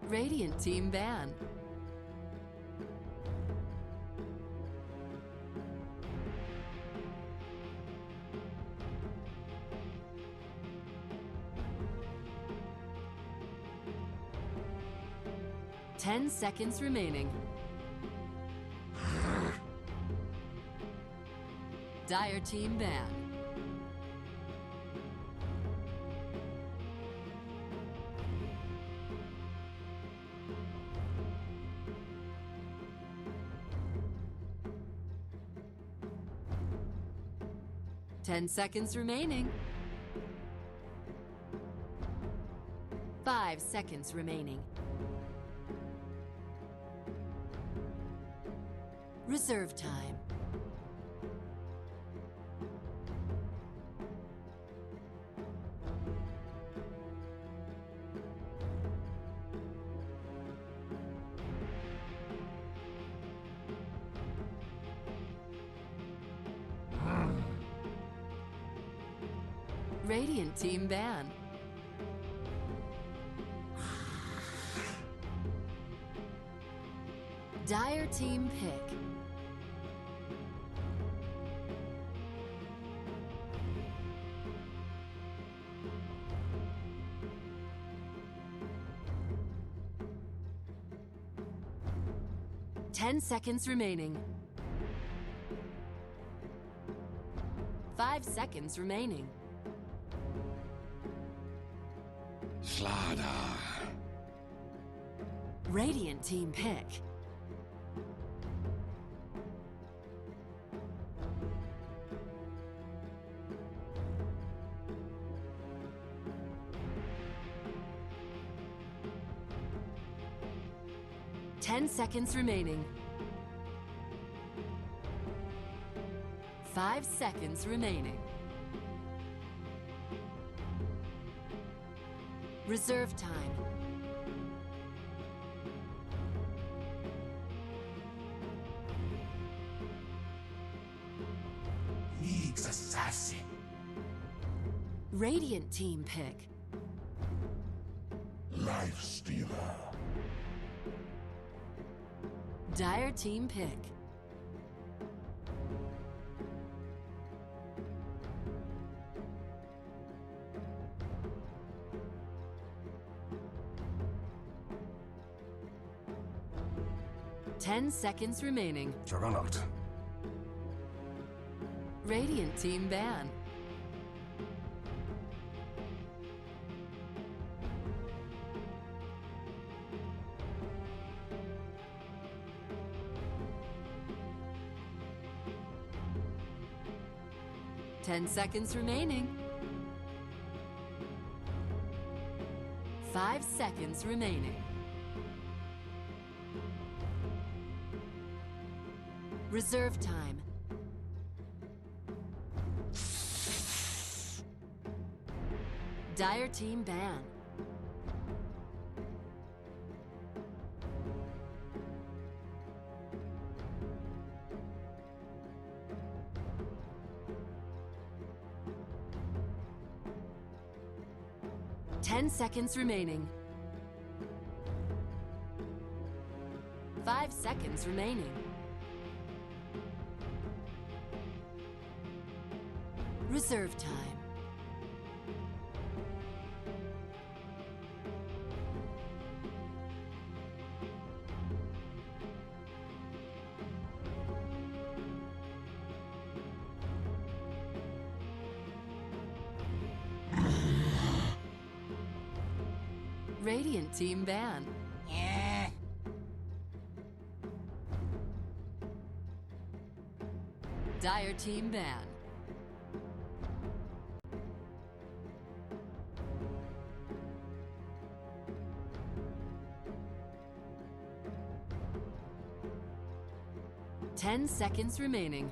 Radiant Team ban. Ten seconds remaining. Dire Team ban. Ten seconds remaining. 5 seconds remaining. Reserve time. Radiant Team ban. Dire Team pick. Ten seconds remaining. 5 seconds remaining. Slaughter. Radiant Team pick. Ten seconds remaining. 5 seconds remaining. Reserve time. League's assassin. Radiant Team pick. Life stealer. Dire Team pick. Ten seconds remaining. Juggernaut. Radiant Team ban. Ten seconds remaining. 5 seconds remaining. Reserve time. Dire Team ban. Ten seconds remaining. 5 seconds remaining. Reserve time. Radiant Team ban. Yeah. Dire Team ban. Ten seconds remaining.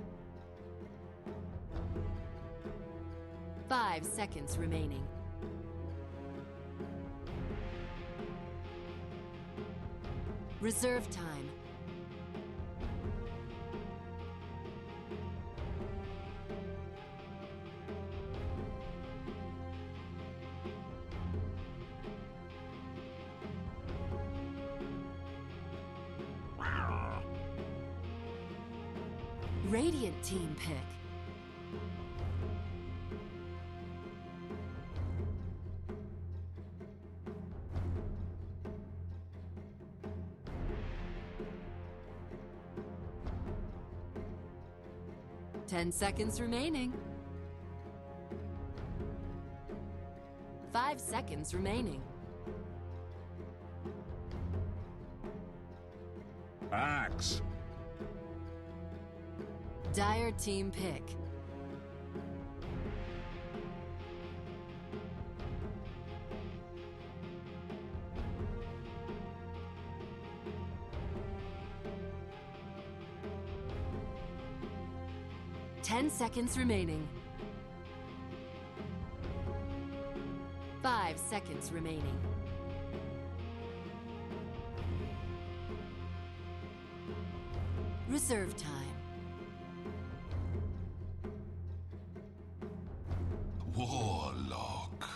5 seconds remaining. Reserve time. Radiant team pick. Ten seconds remaining. 5 seconds remaining. Axe. Dire team pick. Ten seconds remaining. 5 seconds remaining. Reserve time. Warlock.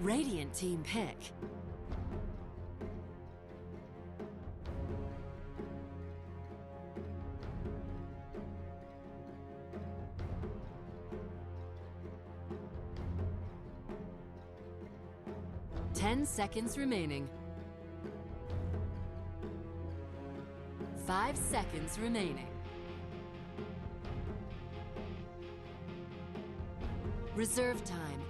Radiant team pick. Ten seconds remaining. 5 seconds remaining. Reserve time.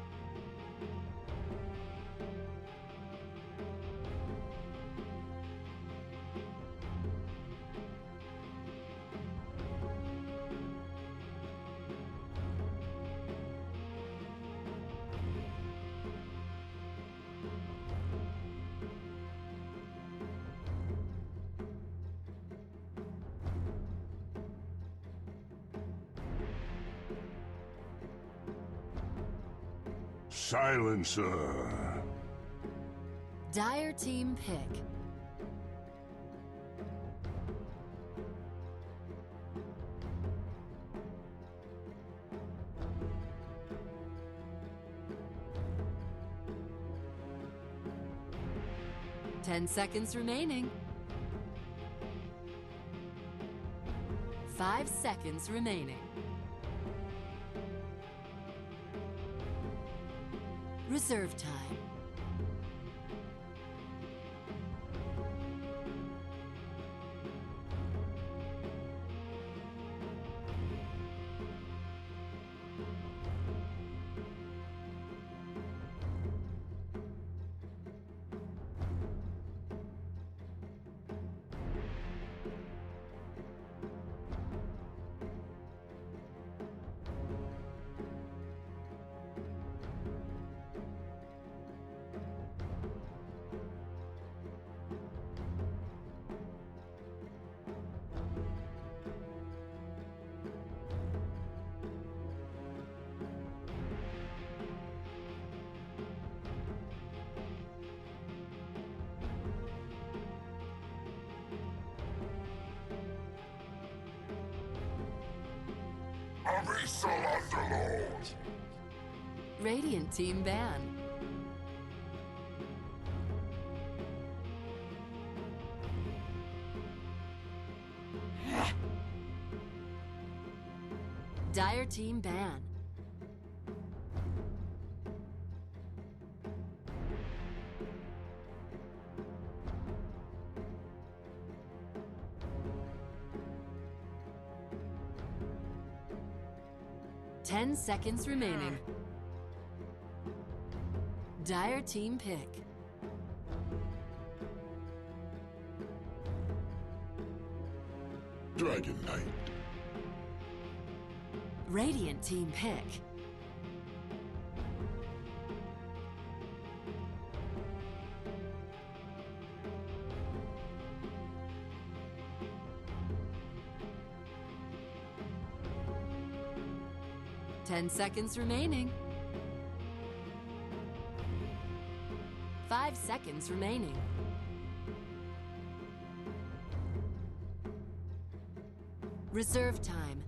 Silencer. Dire team pick. Ten seconds remaining. 5 seconds remaining. Reserve time. Abyssal Underlord. Radiant team ban. Dire team ban. Ten seconds remaining. Dire team pick. Dragon Knight. Radiant team pick. Ten seconds remaining. 5 seconds remaining. Reserve time.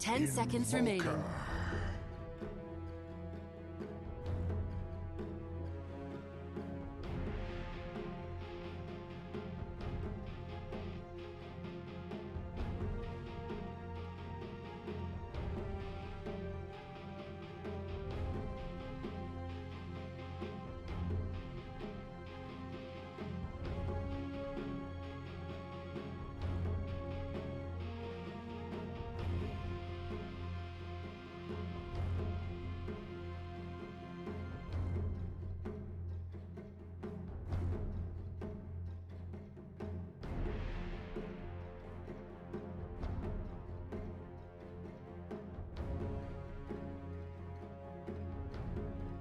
10 seconds remaining.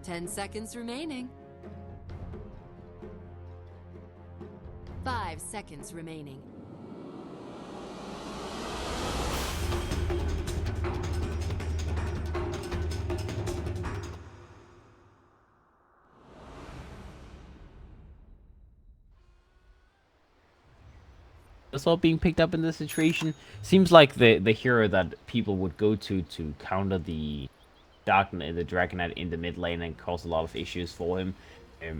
10 seconds remaining. 5 seconds remaining. All being picked up in this situation seems like the hero that people would go to counter the Dragon Knight in the mid lane and cause a lot of issues for him.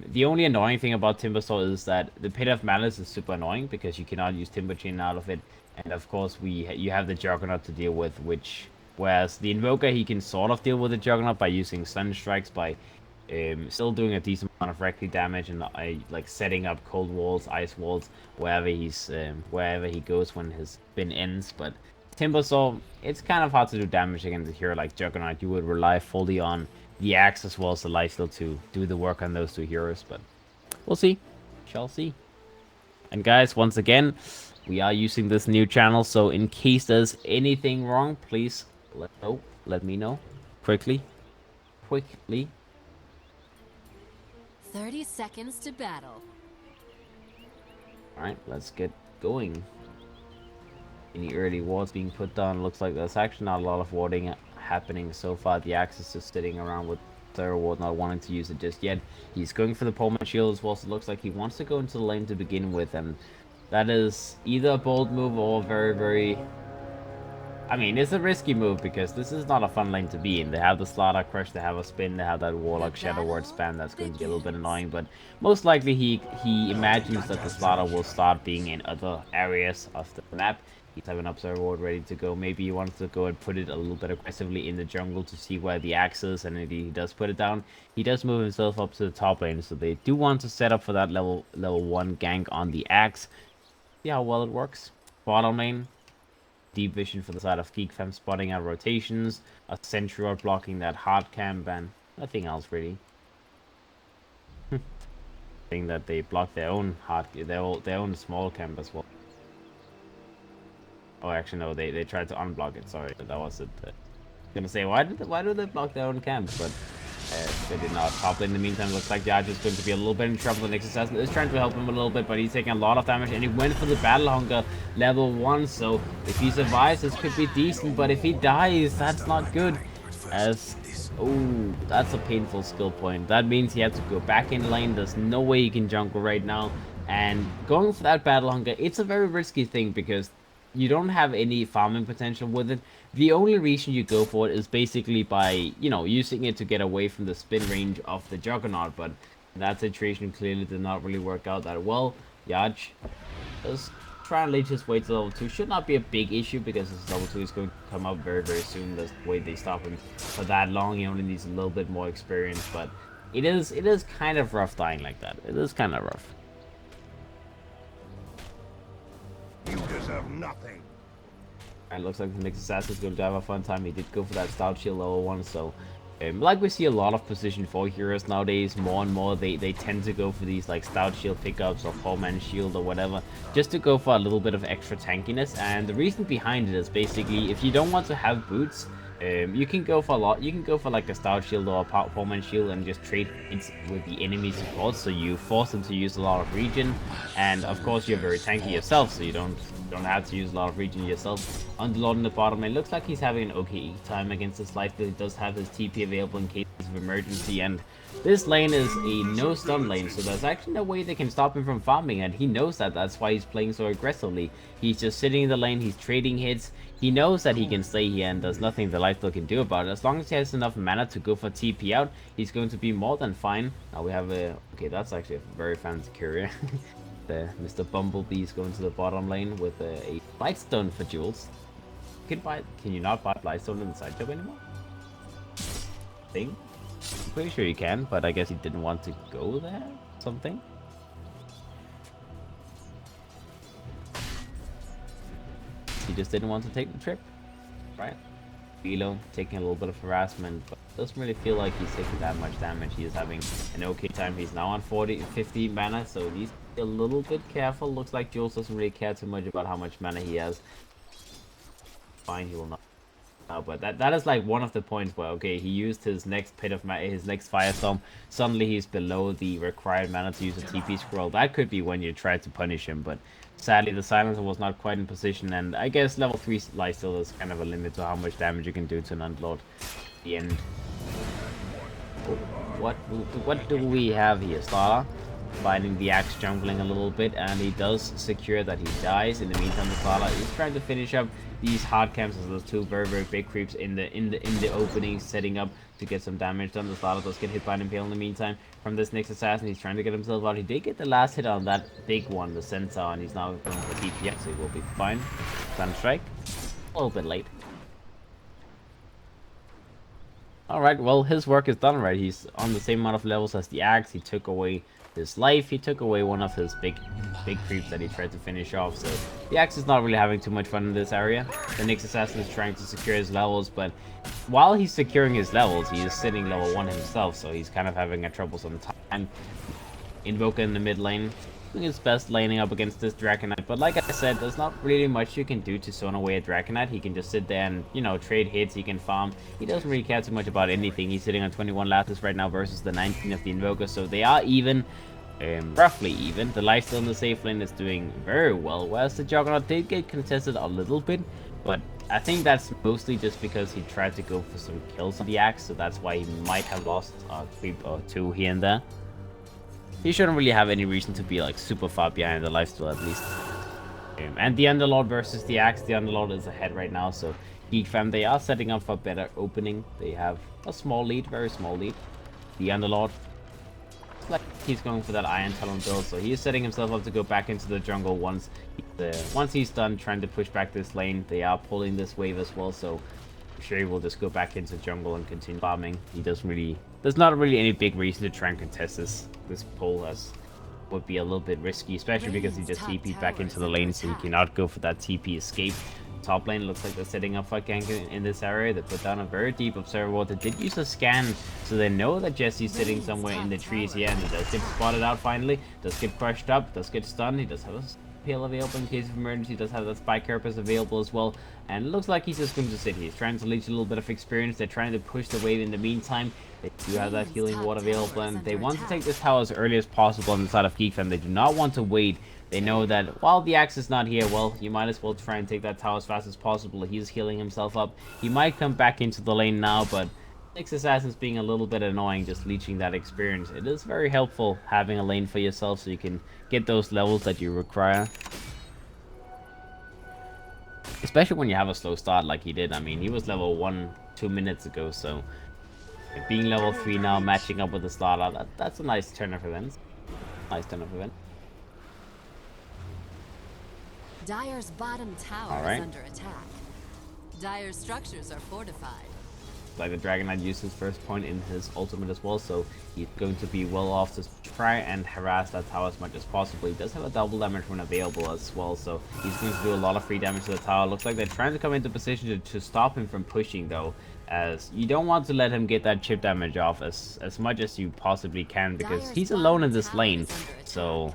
The only annoying thing about Timbersaw is that the Pit of Malice is super annoying because you cannot use Timber Chain out of it, and of course you have the Juggernaut to deal with, whereas the Invoker, he can sort of deal with the Juggernaut by using Stun Strikes, by still doing a decent amount of reckless damage, and like setting up cold walls, ice walls wherever he goes when his spin ends. But Timbersaw, it's kind of hard to do damage against a hero like Juggernaut. You would rely fully on the axe as well as the lifesteal to do the work on those two heroes, but we'll see. Shall see. And guys, once again, we are using this new channel, so in case there's anything wrong, please let me know quickly. 30 seconds to battle. Alright, let's get going. Any early wards being put down? Looks like there's actually not a lot of warding happening so far. The axe is just sitting around with Thera Ward, not wanting to use it just yet. He's going for the Pullman Shield as well, so it looks like he wants to go into the lane to begin with, and that is either a bold move or very... I mean, it's a risky move because this is not a fun lane to be in. They have the Slaughter Crush, they have a spin, they have that Warlock Shadow Word spam that's going to be a little bit annoying, but most likely he imagines that the Slaughter will start being in other areas of the map. He's having an Observer Ward ready to go. Maybe he wants to go and put it a little bit aggressively in the jungle to see where the axe is, and if he does put it down, he does move himself up to the top lane, so they do want to set up for that level 1 gank on the axe. See how well it works. Bottom lane, deep vision for the side of Geek fam, spotting out rotations, a sentry rod blocking that hard camp, and nothing else really. Thing that they block their own their own small camp as well. Oh, actually no, they tried to unblock it. Sorry, that was it. Gonna say why do they block their own camp? But they did not. Top lane in the meantime looks like the Archer is going to be a little bit in trouble. The Nexus Assassin is trying to help him a little bit, but he's taking a lot of damage, and he went for the Battle Hunger level 1. So if he survives, this could be decent. But if he dies, that's not good. Oh, that's a painful skill point. That means he has to go back in lane. There's no way he can jungle right now. And going for that Battle Hunger, it's a very risky thing because you don't have any farming potential with it. The only reason you go for it is basically by, using it to get away from the spin range of the Juggernaut, but that situation clearly did not really work out that well. Yaj does try and leech his way to level 2. Should not be a big issue because his level 2 is going to come up very soon. That's the way they stop him for that long. He only needs a little bit more experience, but it is kind of rough dying like that. It is kind of rough. You deserve nothing. And looks like the Nexus Assassin is going to have a fun time. He did go for that Stout Shield level 1, so like we see a lot of position 4 heroes nowadays, more and more they tend to go for these like Stout Shield pickups or 4-man shield or whatever, just to go for a little bit of extra tankiness. And the reason behind it is basically if you don't want to have boots, you can go for like a Stout Shield or a 4-man shield and just trade it with the enemy support, so you force them to use a lot of regen, and of course you're very tanky yourself, so you don't don't have to use a lot of regen yourself. Underlord in the bottom lane looks like he's having an okay time against this life, but he does have his TP available in case of emergency, and this lane is a no stun lane, so there's actually no way they can stop him from farming, and he knows that. That's why he's playing so aggressively. He's just sitting in the lane, he's trading hits, he knows that he can stay here, and there's nothing the Lifesteal can do about it. As long as he has enough mana to go for TP out, he's going to be more than fine. Now we have a... okay, that's actually a very fancy courier. Mr. Bumblebee is going to the bottom lane with a Blightstone for Jules. Can you not buy Blightstone in the side job anymore? Thing? I'm pretty sure you can, but I guess he didn't want to go there. Something. He just didn't want to take the trip, right? Velo taking a little bit of harassment, but doesn't really feel like he's taking that much damage. He is having an okay time. He's now on 50 mana, so he's a little bit careful. Looks like Jules doesn't really care too much about how much mana he has. Fine, he will not. But that is like one of the points where, okay, he used his next his next Firestorm. Suddenly he's below the required mana to use a TP scroll. That could be when you try to punish him, but sadly the Silencer was not quite in position, and I guess level 3 Lifesteal is kind of a limit to how much damage you can do to an Underlord. The end. What do we have here? Starter finding the axe, jungling a little bit, and he does secure that he dies. In the meantime, the Starter is trying to finish up these hard camps as those two very big creeps in the opening, setting up to get some damage done. The Starter does get hit by an Impale in the meantime from this next assassin. He's trying to get himself out. He did get the last hit on that big one, the Centaur, and he's now going for TP, so he will be fine. Sunstrike, a little bit late. Alright, well, his work is done, right? He's on the same amount of levels as the axe. He took away his life. He took away one of his big creeps that he tried to finish off. So the axe is not really having too much fun in this area. The Nyx assassin is trying to secure his levels, but while he's securing his levels, he is sitting level 1 himself, so he's kind of having a troublesome time. Invoker in the mid lane, doing his best laning up against this Dragonite, but like I said, there's not really much you can do to zone away a Dragonite. He can just sit there and, you know, trade hits, he can farm. He doesn't really care too much about anything. He's sitting on 21 lattice right now versus the 19 of the Invoker, so they are even. Roughly even. The Lifesteal in the safe lane is doing very well, whereas the Juggernaut did get contested a little bit, but I think that's mostly just because he tried to go for some kills on the axe, so that's why he might have lost a creep or two here and there. He shouldn't really have any reason to be like super far behind the Lifesteal at least. And the Underlord versus the axe. The Underlord is ahead right now, so Geek fam, they are setting up for a better opening. They have a small lead, very small lead. The Underlord, like he's going for that Iron Talon build, so he is setting himself up to go back into the jungle once he's done trying to push back this lane. They are pulling this wave as well, so I'm sure he will just go back into jungle and continue farming. There's not really any big reason to try and contest this pull, as would be a little bit risky, especially because he just TP'd back into the lane, so he cannot go for that TP escape. Top lane looks like they're setting up for gank in this area. They put down a very deep observer ward. They did use a scan, so they know that Jesse's sitting somewhere in the trees here, and he does get spotted out finally. Does get crushed up, does get stunned. He does have a Pale available in case of emergency. He does have that Spike Carapace available as well, and it looks like he's just going to sit here. He's trying to leech a little bit of experience. They're trying to push the wave in the meantime. They do have that healing ward available, and they want to take this tower as early as possible on the side of Geek Fam. They do not want to wait. They know that while the axe is not here, well, you might as well try and take that tower as fast as possible. He's healing himself up. He might come back into the lane now, but Nyx Assassin's being a little bit annoying, just leeching that experience. It is very helpful having a lane for yourself so you can get those levels that you require. Especially when you have a slow start like he did. I mean, he was level 1 2 minutes ago, so being level 3 now, matching up with the starter, that's a nice turn of events. Nice turn of events. Dire's bottom tower is under attack. Dire's structures are fortified. Like the Dragonite used his first point in his ultimate as well, so he's going to be well off to try and harass that tower as much as possible. He does have a double damage when available as well, so he's going to do a lot of free damage to the tower. Looks like they're trying to come into position to stop him from pushing though, as you don't want to let him get that chip damage off as much as you possibly can, because he's alone in this lane, so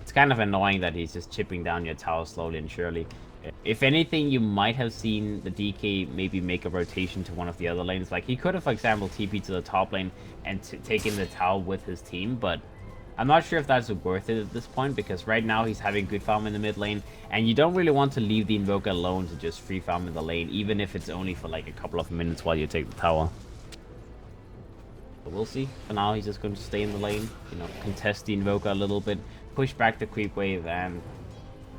it's kind of annoying that he's just chipping down your tower slowly and surely. If anything, you might have seen the DK maybe make a rotation to one of the other lanes. Like, he could have, for example, TP to the top lane and taken the tower with his team, but I'm not sure if that's worth it at this point, because right now he's having good farm in the mid lane, and you don't really want to leave the Invoker alone to just free farm in the lane, even if it's only for like a couple of minutes while you take the tower. But we'll see. For now, he's just going to stay in the lane, you know, contest the Invoker a little bit, push back the creep wave, and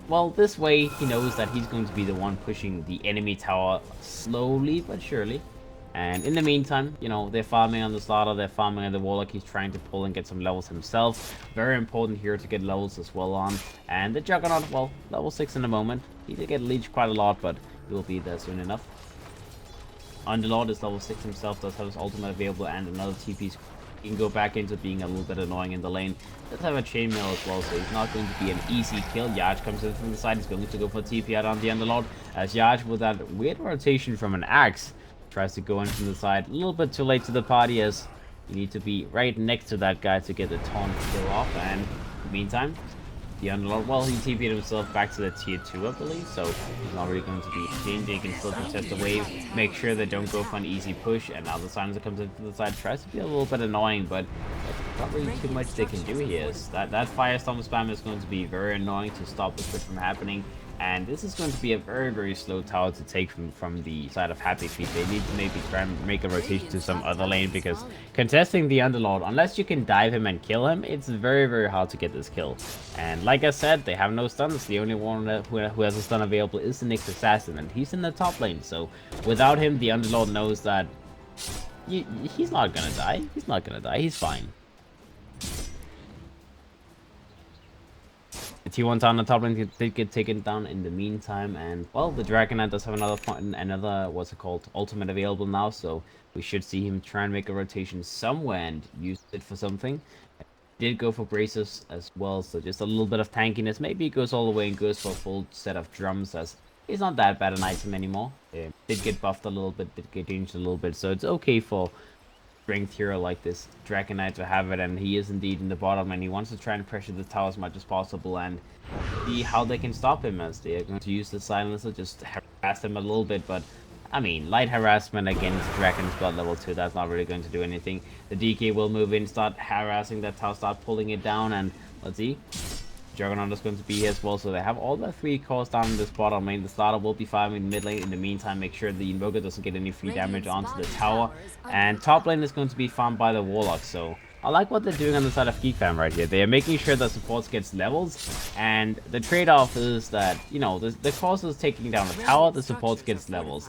well, this way he knows that he's going to be the one pushing the enemy tower slowly but surely. And in the meantime, you know, they're farming on the starter, they're farming on the Warlock. He's trying to pull and get some levels himself. Very important here to get levels as well on. And the Juggernaut, well, level 6 in a moment. He did get leeched quite a lot, but he will be there soon enough. Underlord is level 6 himself, does have his ultimate available and another TP. He can go back into being a little bit annoying in the lane. Does have a chainmail as well, so he's not going to be an easy kill. Yaj comes in from the side, he's going to go for TP out on the Underlord. As Yaj, with that weird rotation from an axe, tries to go in from the side. A little bit too late to the party, as you need to be right next to that guy to get the taunt kill off. And in the meantime, the Underlord, well, he TP'd himself back to the tier 2, I believe, so he's not really going to be changing. He can still contest the wave, make sure they don't go for an easy push, and now the Silencer comes in from the side, tries to be a little bit annoying, but there's not really too much they can do here. That Firestorm spam is going to be very annoying to stop the push from happening. And this is going to be a very, very slow tower to take from the side of Happy Feet. They need to maybe try and make a rotation to some other lane, because contesting the Underlord, unless you can dive him and kill him, it's very, very hard to get this kill. And like I said, they have no stuns. The only one who has a stun available is the Nyx Assassin, and he's in the top lane. So without him, the Underlord knows that he's not gonna die. He's not gonna die. He's fine. The T1 tower on the top lane did get taken down in the meantime, and well, the Dragonite does have another what's it called, ultimate available now, so we should see him try and make a rotation somewhere and use it for something. Did go for braces as well, so just a little bit of tankiness. Maybe he goes all the way and goes for a full set of drums, as he's not that bad an item anymore. Did get buffed a little bit, did get changed a little bit, so it's okay for strength hero like this Dragonite to have it, and he is indeed in the bottom, and he wants to try and pressure the tower as much as possible and see how they can stop him, as they are going to use the Silencer, just harass him a little bit. But I mean, light harassment against Dragon's Blood level 2, that's not really going to do anything. The DK will move in, start harassing that tower, start pulling it down, and let's see. Juggernaut is going to be here as well, so they have all the 3 cores down in this bottom lane. The starter will be farming mid lane in the meantime, make sure the Invoker doesn't get any free damage onto the tower. And top lane is going to be farmed by the Warlock, so I like what they're doing on the side of Geek fam right here. They are making sure that supports gets levels, and the trade-off is that, you know, the course is taking down the tower, the supports gets levels.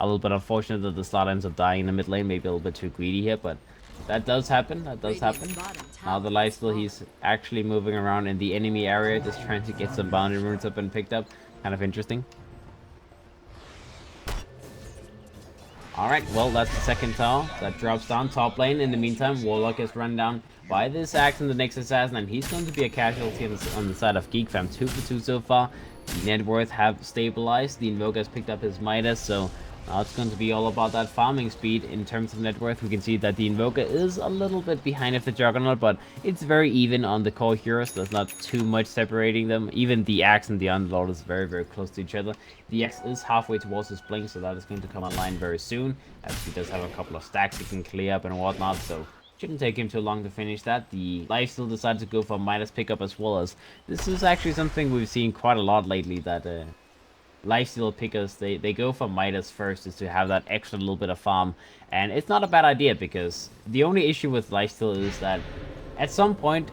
A little bit unfortunate that the starter ends up dying in the mid lane, maybe a little bit too greedy here, but that does happen, that does happen. Now the lifesteal, he's actually moving around in the enemy area, just trying to get some boundary runes up and picked up. Kind of interesting. Alright, well, that's the second tower that drops down top lane. In the meantime, Warlock is run down by this axe and the Nyx Assassin, and he's going to be a casualty on the side of Geek fam. 2 for 2 so far. The net worth have stabilized. The Invoker has picked up his Midas, so now it's going to be all about that farming speed. In terms of net worth, we can see that the Invoker is a little bit behind of the Juggernaut, but it's very even on the core heroes. There's not too much separating them. Even the Axe and the Underlord is very, very close to each other. The Axe is halfway towards his blink, so that is going to come online very soon, as he does have a couple of stacks he can clear up and whatnot, so shouldn't take him too long to finish that. The lifesteal decided to go for Midas pickup as well, as this is actually something we've seen quite a lot lately, that lifesteal pickers, they go for Midas first, is to have that extra little bit of farm. And it's not a bad idea, because the only issue with lifesteal is that at some point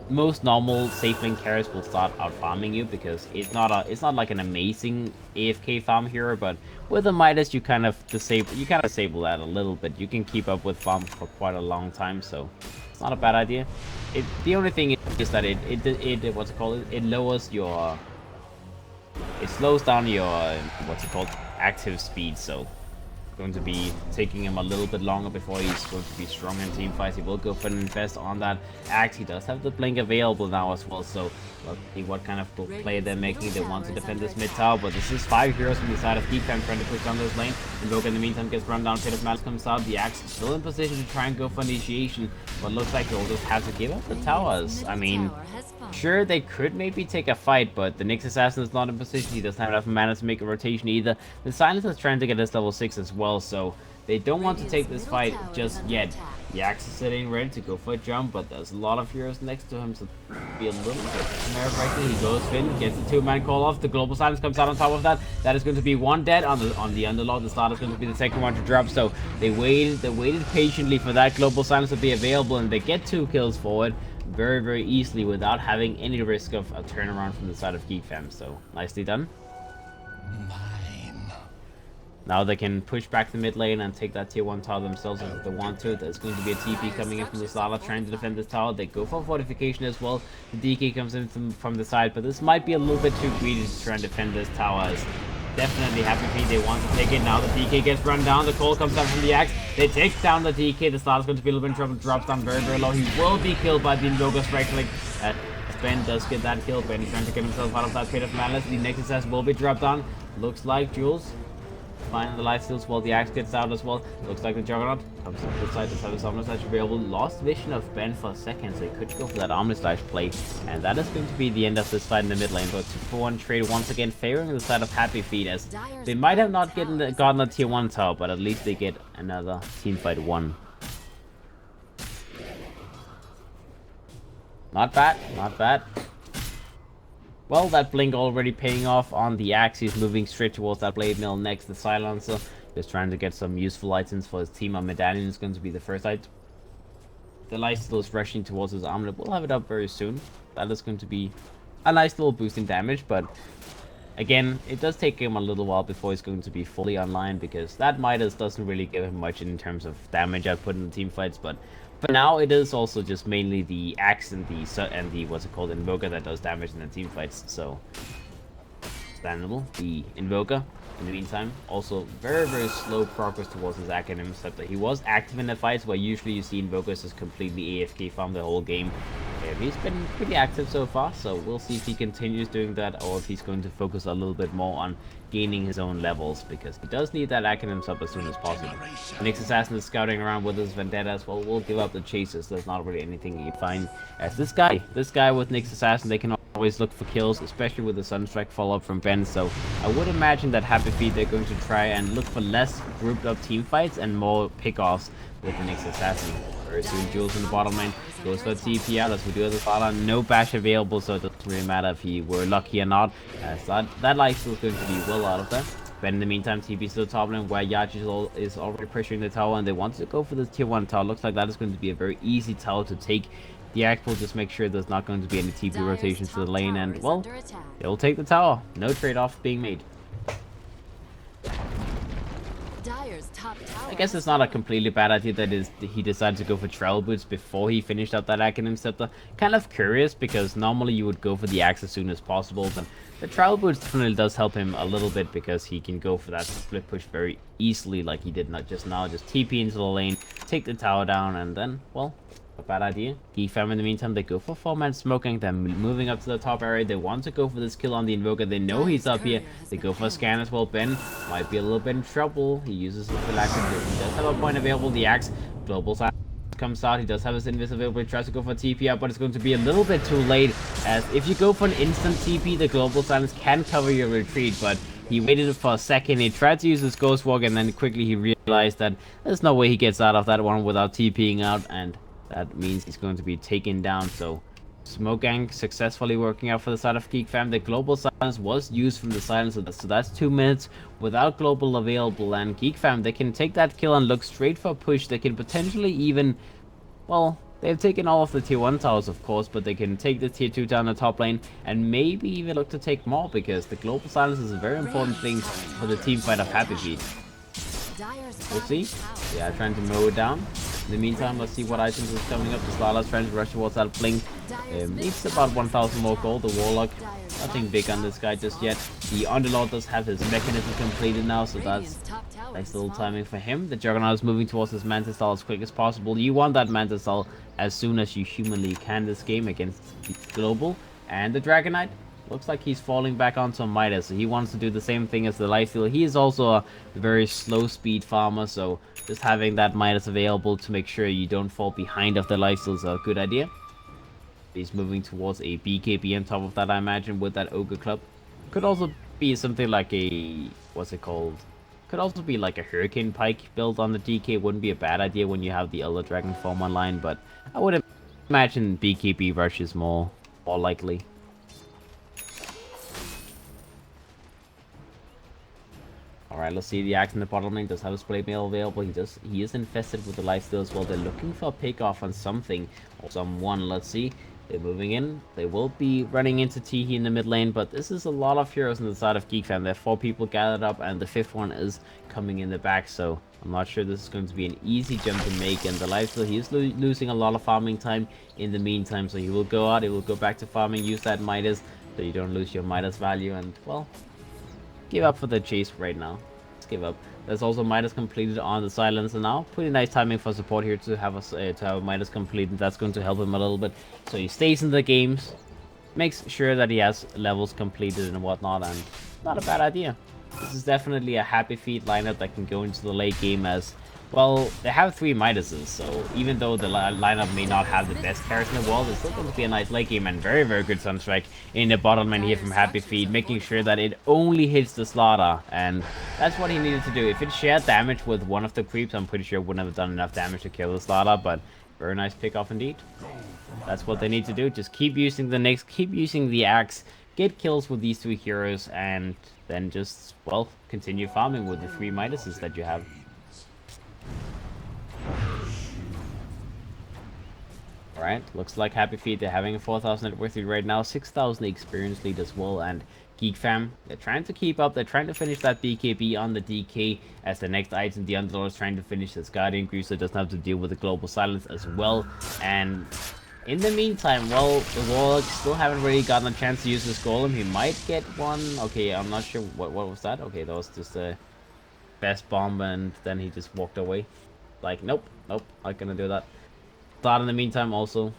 most normal safe lane carriers will start out farming you, because it's not like an amazing AFK farm hero, but with a Midas you kind of disable that a little bit. You can keep up with farm for quite a long time, so it's not a bad idea. The only thing is that it lowers your, it slows down your active speed, so going to be taking him a little bit longer before he's going to be strong in team fights. He will go for an invest on that axe. He does have the blink available now as well, so let's see what kind of play they're making. They want to defend this mid tower, but this is 5 heroes from the side of Geek fam trying to push down this lane. Invoker in the meantime gets run down. Pit of Malice comes out. The axe is still in position to try and go for initiation, but looks like they'll just have to give up the towers. I mean, sure, they could maybe take a fight, but the Nyx Assassin is not in position. He doesn't have enough mana to make a rotation either. The Silencer is trying to get his level 6 as well, so They don't want to Radiant's take this middle fight tower is just under yet. attack. The Axe is sitting ready to go for a jump, but there's a lot of heroes next to him, so be a little bit nerve-wracking. He goes in, gets the two-man call off. The global silence comes out on top of that. That is going to be one dead on the underlord. The start is going to be the second one to drop. So they waited patiently for that global silence to be available, and they get 2 kills forward very, very easily without having any risk of a turnaround from the side of Geek Fam. So nicely done. Now they can push back the mid lane and take that tier 1 tower themselves if they want to. There's going to be a TP coming in from the Sala trying to defend this tower. They go for fortification as well. The DK comes in from the side, but this might be a little bit too greedy to try and defend this tower. As definitely Happy Feet, they want to take it. Now the DK gets run down. The call comes down from the Axe. They take down the DK. The Sala's going to be a little bit in trouble. Drops down very, very low. He will be killed by the Invoker Strike Click. Ben does get that kill. Ben is trying to get himself out of that pit of malice. The Nexus S will be dropped down. Looks like Jules finding the life steals while the Axe gets out as well. Looks like the Juggernaut comes up this side to try to Omni Slash available. Lost vision of Ben for a second, so he could go for that Omni Slash play. And that is going to be the end of this fight in the mid lane. But 2-for-1 trade once again favoring the side of Happy Feet, as they might have not gotten a tier 1 tower, but at least they get another team fight 1. Not bad, not bad. Well, that blink already paying off on the Axe. He's moving straight towards that blade mill next. The silencer just trying to get some useful items for his team. A medallion is going to be the first item. The lifesteal is rushing towards his armlet. We'll have it up very soon. That is going to be a nice little boost in damage, but again, it does take him a little while before he's going to be fully online, because that Midas doesn't really give him much in terms of damage output in the team fights. But for now, it is also just mainly the Axe and the what's it called, Invoker that does damage in the team fights. So understandable. The Invoker, in the meantime, also very, very slow progress towards his Acronym Scepter. He was active in the fights, where usually you see Invokers just completely AFK farm the whole game. He's been pretty active so far, so we'll see if he continues doing that, or if he's going to focus a little bit more on gaining his own levels, because he does need that Acronym up as soon as possible. The next Assassin is scouting around with his Vendetta as well. We'll give up the chases. There's not really anything you find. As this guy with Nyx Assassin, they can always look for kills, especially with the Sunstrike follow-up from Ben. So I would imagine that Happy Feet, they're going to try and look for less grouped up team fights and more pickoffs with the Nyx Assassin. Very soon, Jules in the bottom lane goes for TP out as we do as a Sala. No bash available, so it doesn't really matter if he were lucky or not. So that life is going to be well out of there. But in the meantime, TP's to the top lane, where Yachi is already pressuring the tower, and they want to go for the tier 1 tower. Looks like that is going to be a very easy tower to take. The Axe will just make sure there's not going to be any TP rotations to the lane, and well, they'll take the tower. No trade-off being made. I guess it's not a completely bad idea that he decided to go for travel boots before he finished up that Acronym Scepter. Kind of curious, because normally you would go for the Axe as soon as possible, but the travel boots definitely does help him a little bit, because he can go for that split push very easily, like he did not just now. Just TP into the lane, take the tower down, and then, well, a bad idea. Geek Fam in the meantime, they go for 4-man smoking. They're moving up to the top area. They want to go for this kill on the Invoker. They know he's up here. They go for a scan as well. Ben might be a little bit in trouble. He uses the phylactery. He does have a point available. The Axe global side comes out. He does have his invis available. He tries to go for TP out, but it's going to be a little bit too late, as if you go for an instant TP, the global silence can cover your retreat, but he waited for a second. He tried to use his Ghost Walk, and then quickly he realized that there's no way he gets out of that one without TPing out, and that means he's going to be taken down. So Smoke Gang successfully working out for the side of Geek Fam. The global silence was used from the silencer, so that's 2 minutes without global available, and Geek Fam, they can take that kill and look straight for a push. They can potentially even, well, they've taken all of the tier 1 towers, of course, but they can take the tier 2 down the top lane, and maybe even look to take more, because the global silence is a very important thing for the team fight of Happy Feet. We'll see. Yeah, trying to mow it down. In the meantime, let's see what items is coming up. The Starlight's trying to rush towards that blink. Needs about 1,000 more gold. The Warlock, nothing big on this guy just yet. The Underlord does have his mechanism completed now, so that's nice little timing for him. The Juggernaut is moving towards his Mantis Stall as quick as possible. You want that Mantis Stall as soon as you humanly can this game against the Global. And the Dragonite, looks like he's falling back onto Midas, so he wants to do the same thing as the lifesteal. He is also a very slow speed farmer, so just having that Midas available to make sure you don't fall behind of the lifesteal is a good idea. He's moving towards a BKB on top of that, I imagine, with that Ogre Club. Could also be something like a, what's it called? Could also be like a Hurricane Pike build on the DK. Wouldn't be a bad idea when you have the Elder Dragon form online, but I would imagine BKB Rush is more likely. Alright, let's see the axe in the bottom lane. Does have a spray mail available. He is infested with the lifesteal as well. They're looking for a pick off on something or someone. Let's see. They're moving in. They will be running into Teehee in the mid lane, but this is a lot of heroes on the side of Geek Fam. There are 4 people gathered up, and the 5th one is coming in the back, so I'm not sure this is going to be an easy jump to make. And the lifesteal, he is losing a lot of farming time in the meantime, so he will go out, he will go back to farming, use that Midas, so you don't lose your Midas value, and, well, give up for the chase right now. Let's give up. There's also Midas completed on the Silencer now. Pretty nice timing for support here to have a Midas completed. That's going to help him a little bit. So he stays in the games, makes sure that he has levels completed and whatnot, and not a bad idea. This is definitely a happy feet lineup that can go into the late game as, well, they have 3 Midases, so even though the lineup may not have the best carries in the world, it's still going to be a nice late game and very, very good Sunstrike in the bottom lane here from Happy Feet, making sure that it only hits the slaughter, and that's what he needed to do. If it shared damage with one of the creeps, I'm pretty sure it wouldn't have done enough damage to kill the slaughter, but very nice pick off indeed. That's what they need to do. Just keep using the Nyx, keep using the axe, get kills with these 3 heroes, and then just, well, continue farming with the 3 Midases that you have. Alright, looks like Happy Feet, they're having a 4,000 net worth lead right now, 6,000 experience lead as well, and Geek Fam, they're trying to keep up, they're trying to finish that BKB on the DK as the next item. The Underlord is trying to finish his Guardian Greaves, so it doesn't have to deal with the Global Silence as well, and in the meantime, well, the Warlock still haven't really gotten a chance to use his Golem. He might get one. Okay, I'm not sure what was that. Okay, that was just a best bomb, and then he just walked away. Like, nope, not gonna do that. Thought in the meantime also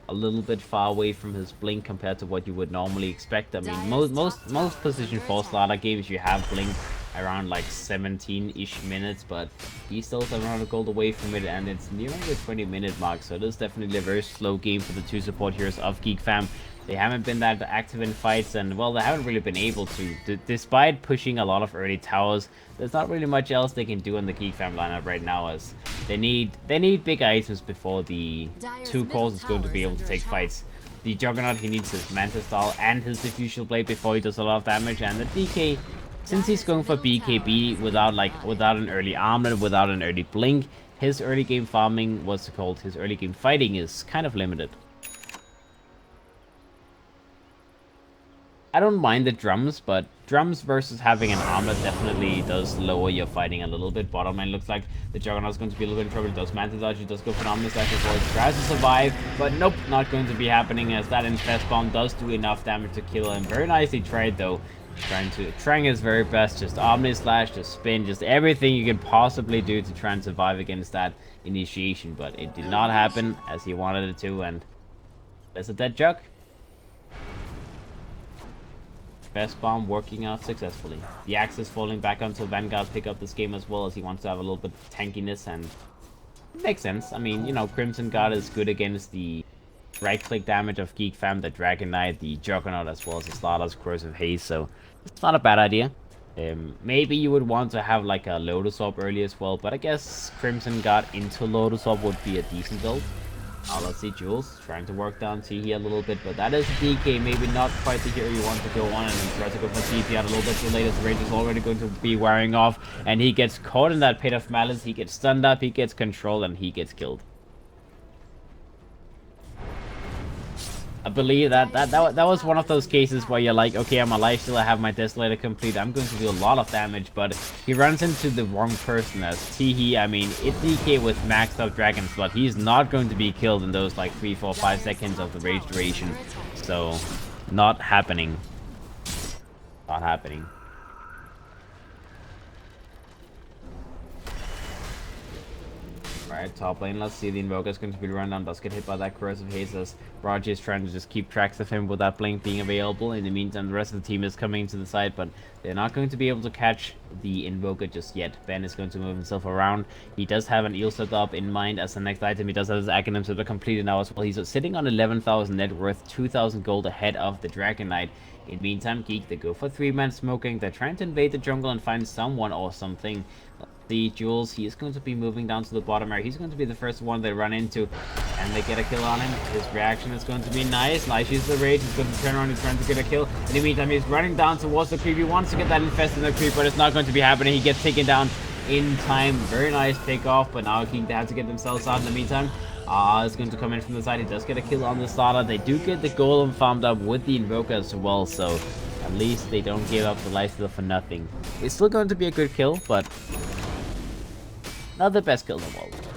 a little bit far away from his blink compared to what you would normally expect. I mean, most position 4 slaughter games you have blink around like 17-ish minutes, but he's still 700 gold away from it, and it's nearing the 20-minute mark, so it is definitely a very slow game for the 2 support heroes of Geek Fam. They haven't been that active in fights, and, well, they haven't really been able to. Despite pushing a lot of early towers, there's not really much else they can do in the Geek Fam lineup right now, as they need big items before the 2 calls is going to be able to take fights. The Juggernaut, he needs his Manta Style and his Diffusion Blade before he does a lot of damage, and the DK, since he's going for BKB without an early armlet, without an early blink, his early game farming, his early game fighting is kind of limited. I don't mind the drums, but drums versus having an armlet definitely does lower your fighting a little bit. Bottom lane looks like the Juggernaut's going to be a little bit in trouble. It does Manta Dodge, it does go for an Omni Slash before it tries to survive, but nope, not going to be happening, as that Infest Bomb does do enough damage to kill him. Very nicely tried though. Trying his very best, just Omni Slash, just spin, just everything you can possibly do to try and survive against that initiation, but it did not happen as he wanted it to, and there's a dead Jug. Best bomb working out successfully. The axe is falling back until Vanguard pick up this game as well, as he wants to have a little bit of tankiness, and it makes sense. I mean, you know, Crimson Guard is good against the right-click damage of Geek Fam, the Dragon Knight, the Juggernaut, as well as the Slaughter's Corrosive Haze, so it's not a bad idea. Maybe you would want to have like a Lotus Orb early as well, but I guess Crimson Guard into Lotus Orb would be a decent build. Now let's see, Jules trying to work down Teehee a little bit, but that is DK, maybe not quite the hero you want to go on, and he tries to go for TP out a little bit too late as the range is already going to be wearing off, and he gets caught in that Pit of Malice, he gets stunned up, he gets controlled, and he gets killed. I believe that was one of those cases where you're like, okay, I'm alive still, I have my Desolator complete, I'm going to do a lot of damage, but he runs into the wrong person as Teehee. I mean, it DK with maxed out Dragon Blood. He's not going to be killed in those like 3, 4, 5 seconds of the rage duration. So, not happening. Not happening. Alright, top lane, let's see. The Invoker is going to be run down, does get hit by that Corrosive Haze as Roger is trying to just keep tracks of him with that blink being available. In the meantime, the rest of the team is coming to the side, but they're not going to be able to catch the Invoker just yet. Ben is going to move himself around. He does have an eel set up in mind as the next item. He does have his Aghanim set up completed now as well. He's sitting on 11,000 net worth, 2,000 gold ahead of the Dragon Knight. In the meantime, Geek, they go for 3-man smoking. They're trying to invade the jungle and find someone or something. The Jules, he is going to be moving down to the bottom area. He's going to be the first one they run into, and they get a kill on him. His reaction is going to be nice. Nice use of the rage. He's going to turn around and trying to get a kill. In the meantime, he's running down towards the creep. He wants to get that infest in the creep, but it's not going to be happening. He gets taken down in time. Very nice takeoff, but now King, they have to get themselves out in the meantime. Is going to come in from the side. He does get a kill on the starter. They do get the golem farmed up with the Invoker as well, so at least they don't give up the lifesteal for nothing. It's still going to be a good kill, but not the best kill in the world.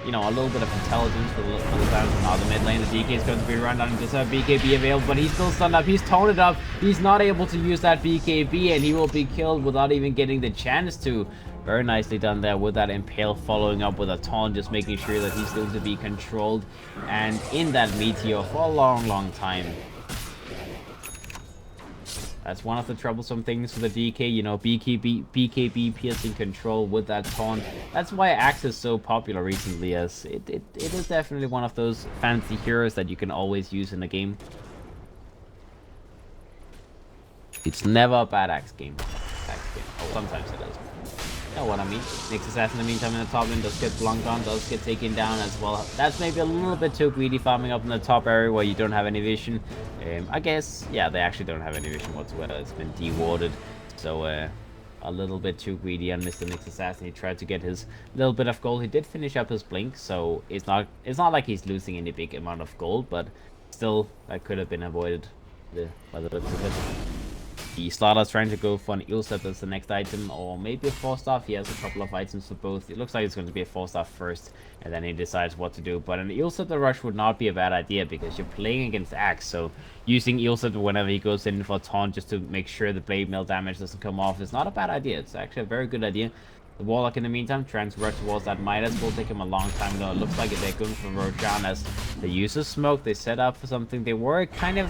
You know, a little bit of intelligence for the fans. Now the mid lane, the DK is going to be run down and just have BKB available, but he's still stunned up. He's toned up. He's not able to use that BKB, and he will be killed without even getting the chance to. Very nicely done there with that Impale, following up with a taunt, just making sure that he's going to be controlled and in that Meteor for a long time. That's one of the troublesome things for the DK, you know, BKB piercing control with that taunt. That's why Axe is so popular recently, as it is definitely one of those fancy heroes that you can always use in the game. It's never a bad Axe game. Oh, sometimes it is. You know what I mean? Nyx Assassin in the meantime in the top lane does get blunked on, does get taken down as well. That's maybe a little bit too greedy, farming up in the top area where you don't have any vision. I guess, yeah, they actually don't have any vision whatsoever. It's been dewarded, so a little bit too greedy on Mr. Nyx Assassin. He tried to get his little bit of gold. He did finish up his blink, so it's not like he's losing any big amount of gold, but still, that could have been avoided by the looks of it. The Slaughter's trying to go for an eel set as the next item, or maybe a 4-star. He has a couple of items for both. It looks like it's going to be a 4-star first, and then he decides what to do. But an eel set rush would not be a bad idea, because you're playing against Axe, so using eel set whenever he goes in for a taunt just to make sure the blade mail damage doesn't come off is not a bad idea. It's actually a very good idea. The Warlock in the meantime trying to rush towards that Midas. Will take him a long time though. It looks like they're going for Roshan as they use the smoke. They set up for something. They were kind of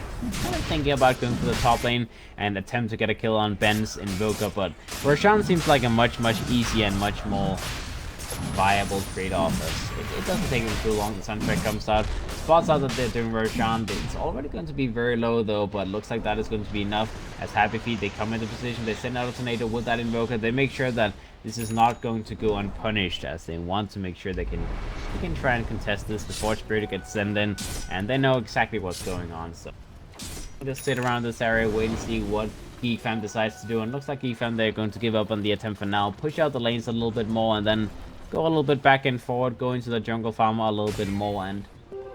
thinking about going for the top lane and attempt to get a kill on Ben's Invoker, but Roshan seems like a much easier and much more viable trade-off. It doesn't take them too long. The soundtrack comes out. Spots out that they're doing Roshan. It's already going to be very low though, but looks like that is going to be enough. As Happy Feet, they come into position. They send out a tornado with that Invoker. They make sure that this is not going to go unpunished, as they want to make sure they can try and contest this. The Forge Spirit gets sent in, and they know exactly what's going on. So just sit around this area, wait and see what Geek Fam decides to do. And looks like Geek Fam, they're going to give up on the attempt for now. Push out the lanes a little bit more, and then go a little bit back and forward. Go into the jungle farm a little bit more, and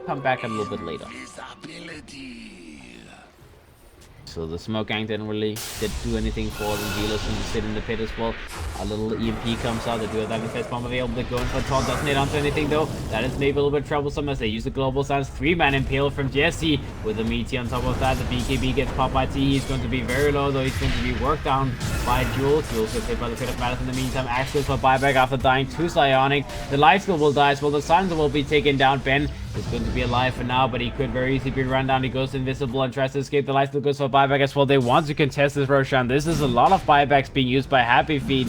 come back a little bit later. So the smoke gang didn't really do anything for them. Healers can sit in the pit as well. A little EMP comes out. They do have that infest bomb available. They're going for a taunt. Doesn't hit onto anything though. That is maybe a little bit troublesome as they use the global stance. 3-man impale from Jesse with the meteor on top of that. The BKB gets popped by T. He's going to be very low though. He's going to be worked down by Jules. Jules gets hit by the pit of Malice in the meantime. Axe goes for buyback after dying to Psionic. The life skill will die as well. The Silencer will be taken down. Ben is going to be alive for now, but he could very easily be run down. He goes invisible and tries to escape. The life still goes for buyback as well. They want to contest this Roshan. This is a lot of buybacks being used by Happy Feet.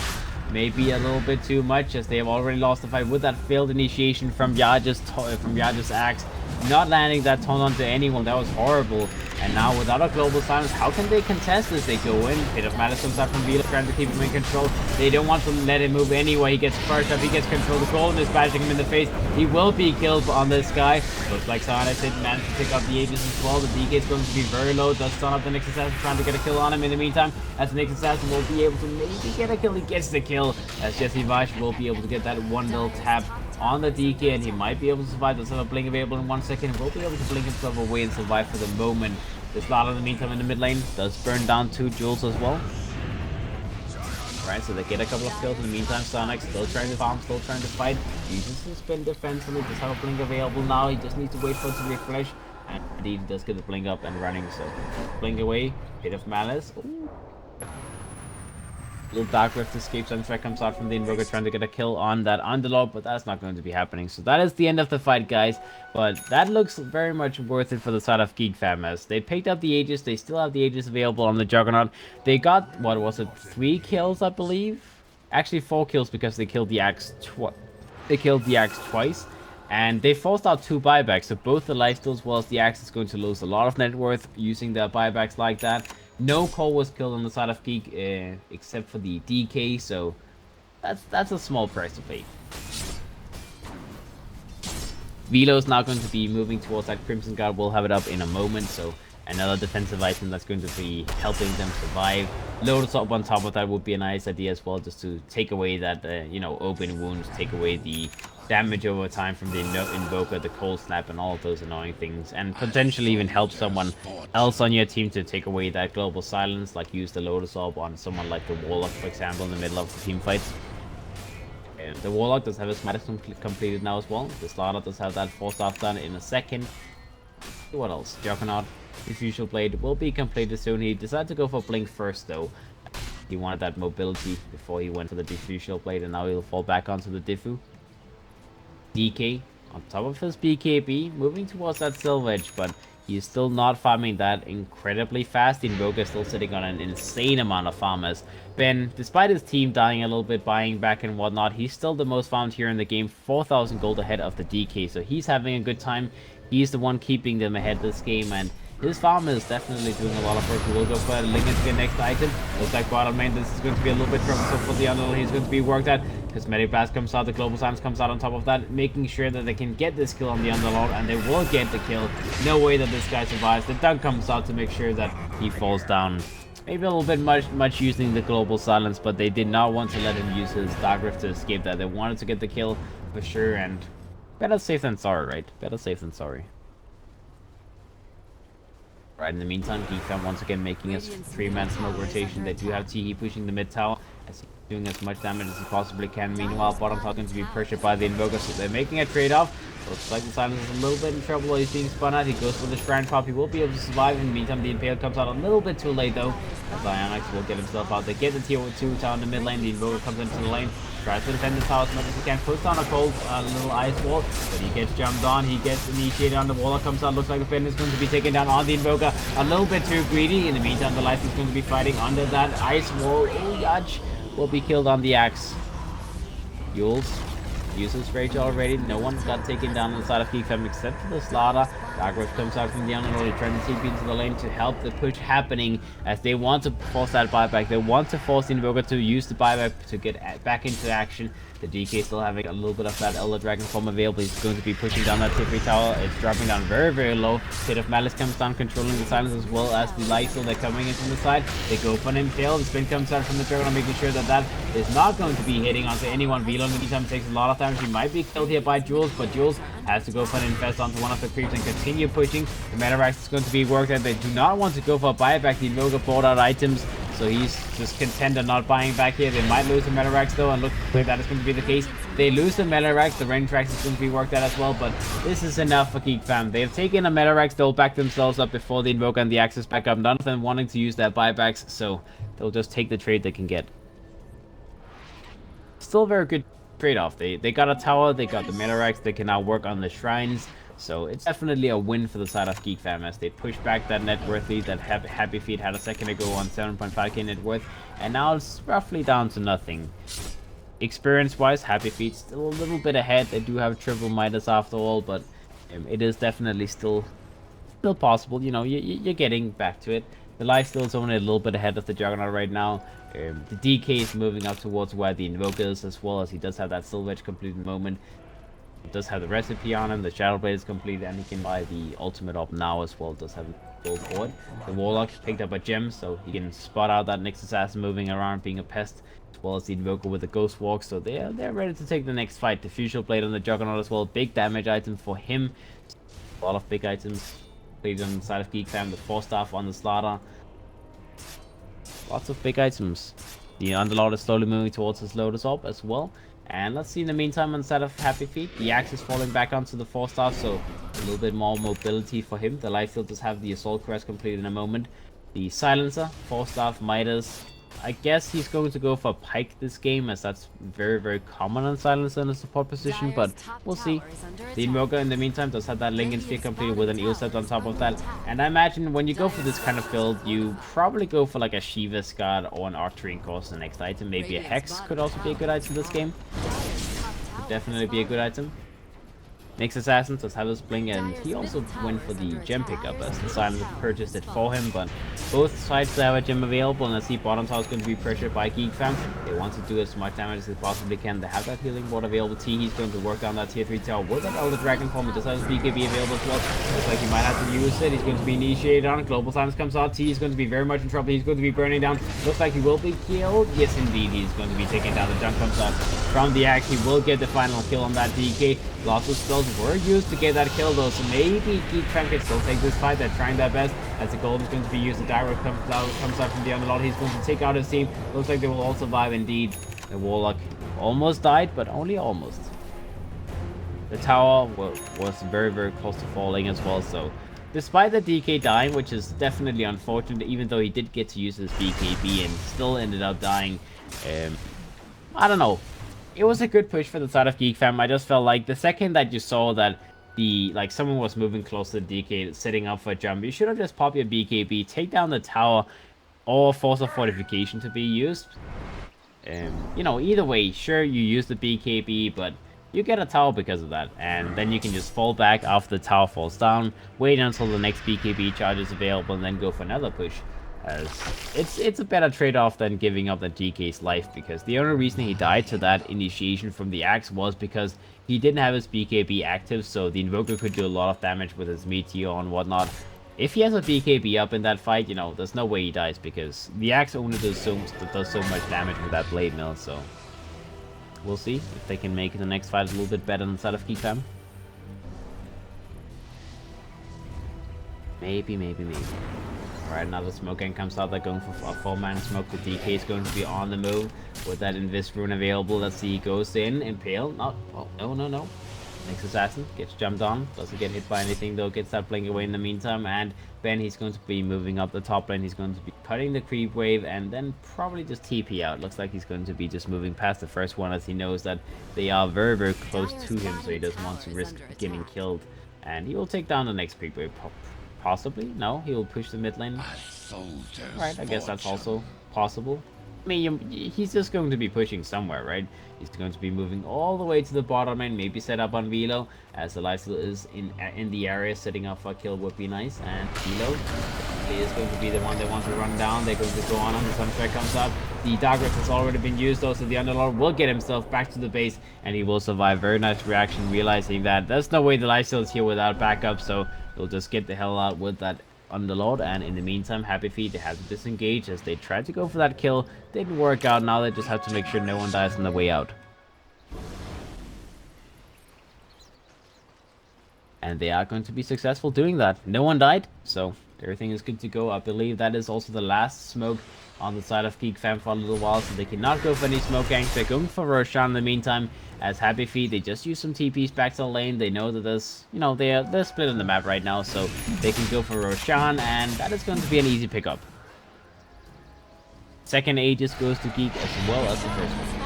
Maybe a little bit too much, as they have already lost the fight with that failed initiation from Yaja's Axe. Not landing that taunt onto anyone. That was horrible. And now without a global silence, how can they contest this? They go in. Pit of Malice comes out from Vila, trying to keep him in control. They don't want to let him move anyway. He gets first up. He gets control. The golem is bashing him in the face. He will be killed on this guy. Looks like Sionis didn't manage to pick up the Aegis as well. The DK is going to be very low. Does stun up the Nyx Assassin, trying to get a kill on him. In the meantime, as the Nyx Assassin will be able to maybe get a kill. He gets the kill, as Jesse Vash will be able to get that one little tap on the DK, and he might be able to survive. Does have a blink available in 1 second. Will be able to blink himself away and survive for the moment. The Slaughter in the meantime in the mid lane does burn down 2 Jules as well. Alright, so they get a couple of kills in the meantime. Sonic still trying to farm, still trying to fight. Uses his spin defense, and he does have a blink available now. He just needs to wait for it to refresh. And indeed, he does get the blink up and running. So blink away, Pit of Malice. Ooh. Little Dark Rift escapes and threat comes out from the Invoker trying to get a kill on that Underlord, but that's not going to be happening. So that is the end of the fight, guys. But that looks very much worth it for the side of Geek fam, as they picked up the Aegis. They still have the Aegis available on the Juggernaut. They got, what was it, 3 kills, I believe? Actually 4 kills because they killed the Axe twice. And they forced out 2 buybacks, so both the lifesteal as well as the Axe is going to lose a lot of net worth using their buybacks like that. No Cole was killed on the side of Geek, except for the DK, so that's a small price to pay. Velo is now going to be moving towards that Crimson Guard. We'll have it up in a moment, so another defensive item that's going to be helping them survive. Lotus up on top of that would be a nice idea as well, just to take away that, you know, open wounds, take away the damage over time from the Invoker, the Cold Snap, and all of those annoying things, and potentially even help someone else on your team to take away that global silence, like use the Lotus Orb on someone like the Warlock, for example, in the middle of the team fight. And the Warlock does have his Smite completed now as well. The Slaughter does have that 4-star done in a second. What else? Juggernaut, Diffusal Blade will be completed soon. He decided to go for Blink first, though. He wanted that mobility before he went for the Diffusal Blade, and now he'll fall back onto the Diffu. DK on top of his BKB, moving towards that Silver Edge, but he's still not farming that incredibly fast. The Invoker is still sitting on an insane amount of farmers. Ben, despite his team dying a little bit, buying back and whatnot, he's still the most farmed here in the game, 4,000 gold ahead of the DK, so he's having a good time. He's the one keeping them ahead this game, and his farm is definitely doing a lot of work. We'll go for a Lincoln to get next item. Looks like bottom lane, this is going to be a little bit troublesome for the Underlord. He's going to be worked at. Cosmetic Blast comes out, the Global Silence comes out on top of that, making sure that they can get this kill on the Underlord, and they will get the kill. No way that this guy survives. The Dug comes out to make sure that he falls down. Maybe a little bit much using the Global Silence, but they did not want to let him use his Dark Rift to escape that. They wanted to get the kill for sure, and better safe than sorry, right? Better safe than sorry. Right, in the meantime, Geek fam once again making his 3-man smoke rotation. They do have Teehee pushing the mid tower, as he's doing as much damage as he possibly can. Meanwhile, bottom tower going to be pressured by the Invoker, so they're making a trade-off. Looks like the Silence is a little bit in trouble while he's being spun out. He goes for the Shrine Pop. He will be able to survive. In the meantime, the Impale comes out a little bit too late, though. As Ionox will get himself out. They get the tier 2 tower in the mid lane. The Invoker comes into the lane, tries to defend the tower as much as he can. Puts down a cold little ice wall, but he gets jumped on. He gets initiated on the Warlock. Comes out. Looks like the Finn is going to be taken down on the Invoker. A little bit too greedy. In the meantime, the Life is going to be fighting under that ice wall. Yach will be killed on the Axe. Yules uses Rage already. No one got taken down on the side of Geek fam except for the Slaughter. Dark Rift comes out from the Underlord, trying to TP into the lane to help the push happening, as they want to force that buyback. They want to force the Invoker to use the buyback to get back into action. The DK still having a little bit of that Elder Dragon form available. He's going to be pushing down that Tiffy tower. It's dropping down very, very low. Pit of Malice comes down, controlling the Silence as well as the Lifesteal. They're coming in from the side. They go for an Impale. The spin comes out from the Juggernaut, making sure that that is not going to be hitting onto anyone. Velo in the meantime takes a lot of damage. He might be killed here by Jules, but Jules has to go for an Infest onto one of the creeps and continue pushing. The Metarax is going to be worked at. They do not want to go for a buyback. The Invoker bought out items, so he's just content on not buying back here. They might lose the Metarax though, and look like that is going to be the case. They lose the Metarax, the Rain Tracks is going to be worked at as well, but this is enough for Geek fam. They have taken a Metarax, they'll back themselves up before the Invoker and the Axis back up. None of them wanting to use their buybacks, so they'll just take the trade they can get. Still a very good trade-off. They got a tower, they got the Metarax, they can now work on the shrines. So it's definitely a win for the side of Geek fam, as they push back that net worth lead that Happy Feet had a second ago on 7.5k net worth, and now it's roughly down to nothing. Experience-wise, Happy Feet still a little bit ahead. They do have triple Midas after all, but it is definitely still possible. You know, you're getting back to it. The Lifesteal is only a little bit ahead of the Juggernaut right now. The DK is moving up towards where the Invoker is, as well as he does have that Silver Edge completed moment. He does have the recipe on him. The Shadow Blade is completed, and he can buy the ultimate up now as well. Does have gold for it. The Warlock picked up a gem, so he can spot out that next assassin moving around, being a pest, as well as the Invoker with the Ghost Walk. So they're ready to take the next fight. The Diffusal Blade on the Juggernaut as well. Big damage item for him. A lot of big items played on the side of Geek fam. The 4-staff on the Slaughter. Lots of big items. The Underlord is slowly moving towards his Lotus Orb as well. And let's see in the meantime on the side of Happy Feet. The Axe is falling back onto the 4-star, so a little bit more mobility for him. The Lifesteal does have the Assault Crest completed in a moment. The Silencer, 4-star Midas, I guess he's going to go for Pike this game, as that's very, very common on Silence in the support position, but we'll see. The Invoker, in the meantime, does have that Lincoln Sphere completed with an Eel set on top of that. And I imagine when you go for this kind of build, you probably go for like a Shiva Scud or an Archery Course the next item. Maybe a Hex could also be a good item this game. Could definitely be a good item. Next Assassin does have his Bling, and he also went for the gem pickup as the Silent purchased it for him, but both sides have a gem available, and I see bottom tower is going to be pressured by Geek Fam. They want to do as much damage as they possibly can. They have that healing ward available. T, he's going to work on that tier 3 tower with that Elder Dragon form. He does have his BKB available as well. Looks like he might have to use it. He's going to be initiated on it. Global Silence comes out. T is going to be very much in trouble. He's going to be burning down. Looks like he will be killed. Yes, indeed, he's going to be taken down. The jump comes out from the axe. He will get the final kill on that DK. Lots of spells were used to get that kill though, so maybe Geek Fam can still take this fight. They're trying their best as the gold is going to be used. The direct comes out from the Underlord. He's going to take out his team. Looks like they will all survive indeed. The Warlock almost died, but only almost. The tower was very, very close to falling as well, so despite the DK dying, which is definitely unfortunate, even though he did get to use his BKB and still ended up dying, I don't know. It was a good push for the side of Geek Fam. I just felt like the second that you saw that someone was moving close to the DK, setting up for a jump, you should have just popped your BKB, take down the tower, or force a fortification to be used. You know, either way, sure, you use the BKB, but you get a tower because of that, and then you can just fall back after the tower falls down, wait until the next BKB charge is available, and then go for another push. As it's a better trade-off than giving up that DK's life, because the only reason he died to that initiation from the axe was because he didn't have his BKB active, so the Invoker could do a lot of damage with his Meteor and whatnot. If he has a BKB up in that fight, you know, there's no way he dies, because the axe only does so much damage with that blade mill, so we'll see if they can make the next fight a little bit better inside of Geek Fam. Maybe. Alright, another smoke gang comes out. They're going for a 4-man smoke. The DK is going to be on the move with that Invis rune available. Let's see, he goes in, impale. Not, oh, no. Next Assassin gets jumped on. Doesn't get hit by anything though. Gets that blink away in the meantime. And Ben, he's going to be moving up the top lane. He's going to be cutting the creep wave and then probably just TP out. Looks like he's going to be just moving past the first one, as he knows that they are very, very close to him. So he doesn't want to risk getting killed. And he will take down the next creep wave. Possibly? No, he will push the mid lane. Right, I guess that's also possible. I mean, he's just going to be pushing somewhere, right? He's going to be moving all the way to the bottom lane, maybe set up on Velo, as the lifesteal is in the area. Setting up for a kill would be nice. And Velo is going to be the one they want to run down. They're going to go on. The Sunstrike comes up. The Dark Rift has already been used though, so the Underlord will get himself back to the base, and he will survive. Very nice reaction, realizing that there's no way the lifesteal is here without backup, so they'll just get the hell out with that Underlord. And in the meantime, Happy Feet, they have to disengage as they tried to go for that kill. Didn't work out. Now they just have to make sure no one dies on the way out. And they are going to be successful doing that. No one died, so everything is good to go. I believe that is also the last smoke on the side of Geek Fam for a little while, so they cannot go for any smoke gangs. They're going for Roshan in the meantime. As Happy Feet, they just use some TPs back to the lane. They know that there's, you know, they're split on the map right now, so they can go for Roshan, and that is going to be an easy pickup. Second Aegis goes to Geek as well as the first one.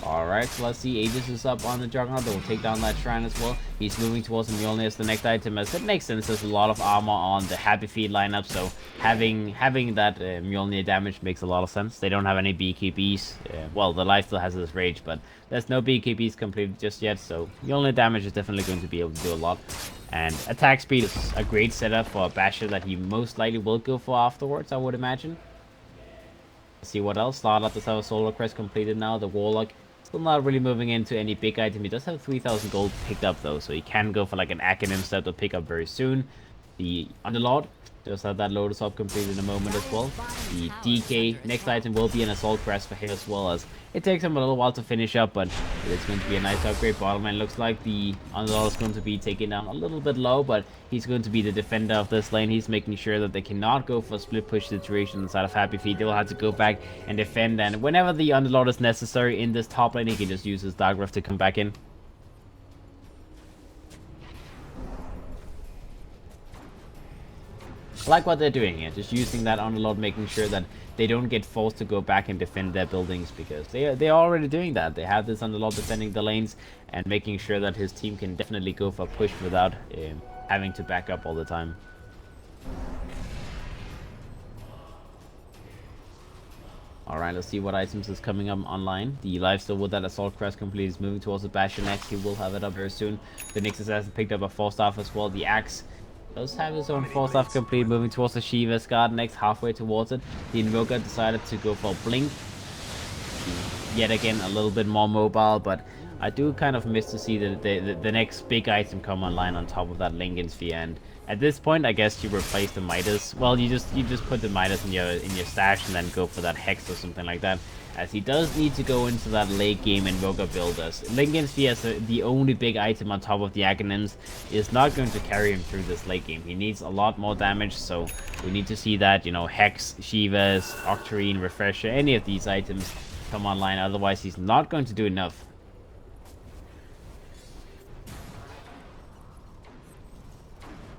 Alright, so let's see. Aegis is up on the Juggernaut. They will take down that shrine as well. He's moving towards the Mjolnir as the next item, as it makes sense. There's a lot of armor on the Happy Feet lineup, so having that Mjolnir damage makes a lot of sense. They don't have any BKBs. Well, the life still has this rage, but there's no BKBs completed just yet, so Mjolnir damage is definitely going to be able to do a lot. And attack speed is a great setup for a basher that he most likely will go for afterwards, I would imagine. Let's see what else. Starlight does have a Solar Crest completed now. The Warlock still not really moving into any big item. He does have 3,000 gold picked up though, so he can go for like an Acronym set to pick up very soon. The Underlord does have that Lotus Orb completed in a moment as well. The DK next item will be an Assault Crest for him as well, as it takes him a little while to finish up, but it's going to be a nice upgrade. Bottom lane looks like the Underlord is going to be taken down a little bit low, but he's going to be the defender of this lane. He's making sure that they cannot go for a split push situation inside of Happy Feet. They'll have to go back and defend, and whenever the Underlord is necessary in this top lane, he can just use his Dark Rift to come back in. I like what they're doing here, just using that underload, making sure that they don't get forced to go back and defend their buildings, because they're already doing that. They have this underload defending the lanes and making sure that his team can definitely go for a push without having to back up all the time. Alright, let's see what items is coming up online. The lifesteal with that assault crest complete is moving towards the Bastion X. He will have it up very soon. The Nyx Assassin picked up a 4-staff as well. The axe does have his own 4-staff complete, moving towards the Shiva's guard next, halfway towards it. The Invoker decided to go for Blink. Yet again, a little bit more mobile, but I do kind of miss to see the next big item come online on top of that Lincoln Sphere. And at this point, I guess you replace the Midas. Well, you just put the Midas in your stash and then go for that Hex or something like that, as he does need to go into that late game Invoker build. As Lincoln Sphere as the only big item on top of the Aghanim's is not going to carry him through this late game. He needs a lot more damage, so we need to see that, you know, Hex, Shivas, Octarine, Refresher, any of these items come online. Otherwise, he's not going to do enough.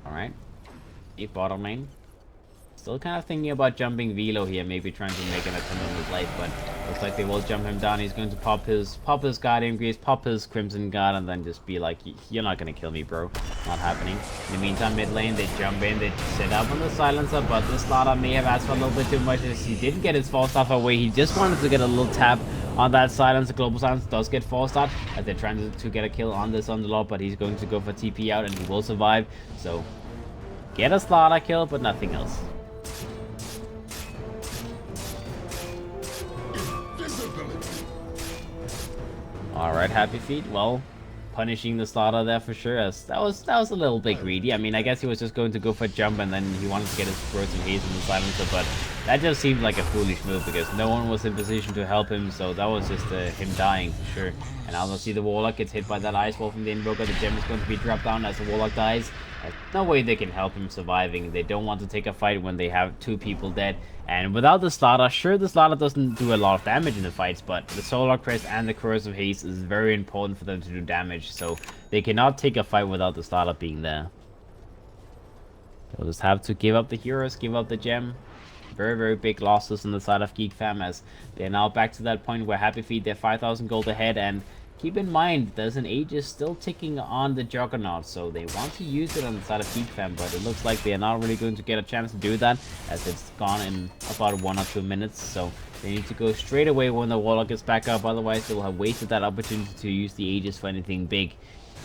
Alright, deep bottom lane. Still kind of thinking about jumping Velo here, maybe trying to make an attempt on his life, but looks like they will jump him down. He's going to pop his Guardian Grease, pop his Crimson Guard, and then just be like, you're not going to kill me, bro. Not happening. In the meantime, mid lane, they jump in, they set up on the silencer, but the Slaughter may have asked for a little bit too much, as he didn't get his 4-staff away. He just wanted to get a little tap on that silence. The global silence does get 4-staff as they're trying to get a kill on this Underlord, but he's going to go for TP out and he will survive. So get a Slaughter kill, but nothing else. Alright, Happy Feet. Well, punishing the Slaughter there for sure, as that was a little bit greedy. I mean, I guess he was just going to go for a jump and then he wanted to get his Frozen Haze in the silencer, but that just seemed like a foolish move because no one was in position to help him, so that was just him dying for sure. And now we'll see the Warlock gets hit by that Ice Wall from the Invoker. The gem is going to be dropped down as the Warlock dies. There's no way they can help him surviving. They don't want to take a fight when they have 2 people dead. And without the Slaughter, sure, the Slaughter doesn't do a lot of damage in the fights, but the Solar Crest and the Corrosive Haze is very important for them to do damage, so they cannot take a fight without the Slaughter being there. They'll just have to give up the heroes, give up the gem. Very, very big losses on the side of Geek fam, as they're now back to that point where Happy Feet, they're 5,000 gold ahead, and keep in mind, there's an Aegis still ticking on the Juggernaut, so they want to use it on the side of Geek fam, but it looks like they are not really going to get a chance to do that, as it's gone in about 1 or 2 minutes, so they need to go straight away when the Warlock gets back up, otherwise they will have wasted that opportunity to use the Aegis for anything big.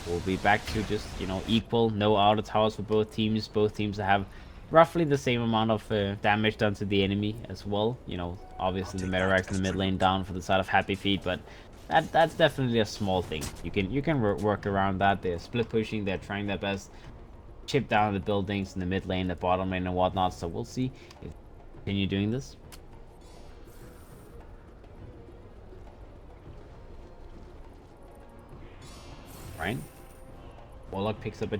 We'll be back to just, you know, equal, no outer towers for both teams. Both teams have roughly the same amount of damage done to the enemy as well. You know, obviously the Metarax in the mid lane down for the side of Happy Feet, but that's definitely a small thing. You can work around that. They're split pushing, they're trying their best, chip down the buildings in the mid lane, the bottom lane, and whatnot. So we'll see if they continue doing this. Right. Warlock picks up a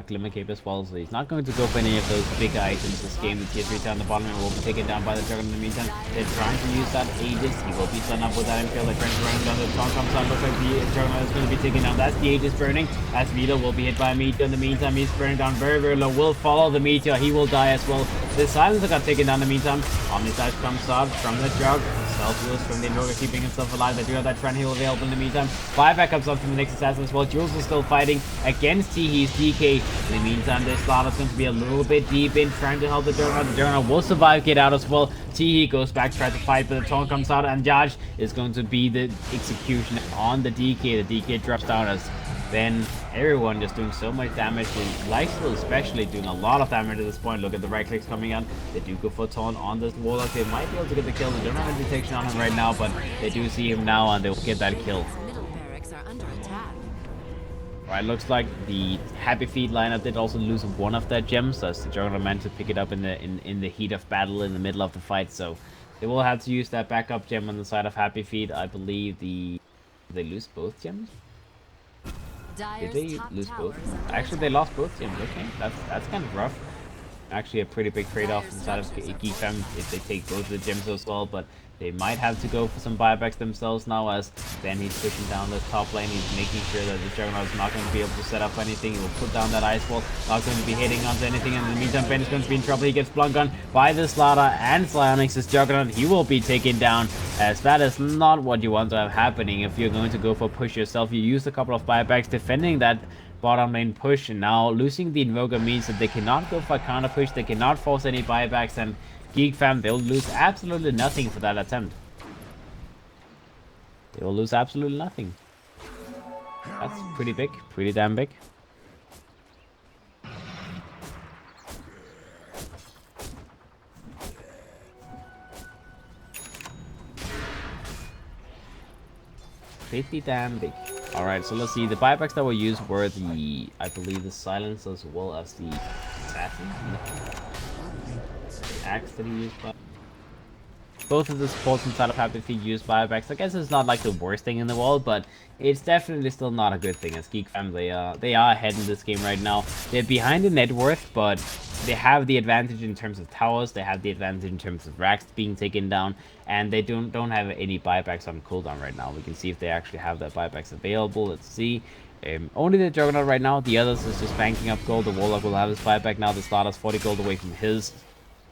Glimmer Cape as well, so he's not going to go for any of those big items this game. The tier 3 down the bottom will be taken down by the Juggernaut in the meantime. They're trying to use that Aegis. He will be stunned up with that Impale. They're trying to run him down. The song comes out. Looks like the Juggernaut is going to be taken down. That's the Aegis burning. As Vito will be hit by a Meteor. In the meantime, he's burning down very, very low. Will follow the Meteor. He will die as well. The Silencer got taken down in the meantime. Omniscience comes out from the Jug. Self-heals from the Invoker, keeping himself alive. They do have that Trend Heal available in the meantime. Buyback comes up from the Nyx Assassin as well. Jules is still fighting against Teehee's DK. In the meantime, this Slaughter's going to be a little bit deep in, trying to help the Juggernaut. The Juggernaut will survive, get out as well. Teehee goes back, tries to fight, but the taunt comes out, and Jaj is going to be the execution on the DK. The DK drops down as then everyone just doing so much damage. The Lifesteal especially doing a lot of damage at this point. Look at the right clicks coming out. They do go for a taunt on this Warlock. They might be able to get the kill. They don't have any detection on him right now, but they do see him now and they will get that kill. Middle barracks are under attack. Right, looks like the Happy Feet lineup did also lose one of their gems, as the Juggernaut meant to pick it up in the heat of battle in the middle of the fight. So they will have to use that backup gem on the side of Happy Feet. I believe they lose both gems. Did they lose both? Actually, they lost both gems. Okay, that's kind of rough. actually a pretty big trade-off inside of Geek Fam if they take both of the gems as well, but they might have to go for some buybacks themselves now, as then he's pushing down the top lane. He's making sure that the Juggernaut is not going to be able to set up anything. He will put down that ice wall, not going to be hitting onto anything, and in the meantime Ben is going to be in trouble. He gets blunked on by the Slaughter and Psionics' Juggernaut. He will be taken down, as that is not what you want to have happening if you're going to go for push yourself. You used a couple of buybacks defending that bottom lane push, and now losing the Invoker means that they cannot go for a counter push, they cannot force any buybacks, and Geek Fam, they'll lose absolutely nothing for that attempt. They will lose absolutely nothing. That's pretty big, pretty damn big. Pretty damn big. Alright, so let's see. The buybacks that were used were the, I believe, the silence as well as the assassin. The axe that he used. Both of the supports inside of Happy Feet use buybacks. I guess it's not like the worst thing in the world, but it's definitely still not a good thing. As Geek Fam, they are ahead in this game right now. They're behind in net worth, but they have the advantage in terms of towers. They have the advantage in terms of racks being taken down, and they don't have any buybacks on cooldown right now. We can see if they actually have their buybacks available. Let's see. Only the Juggernaut right now. The others is just banking up gold. The Warlock will have his buyback now. The Starter's 40 gold away from his.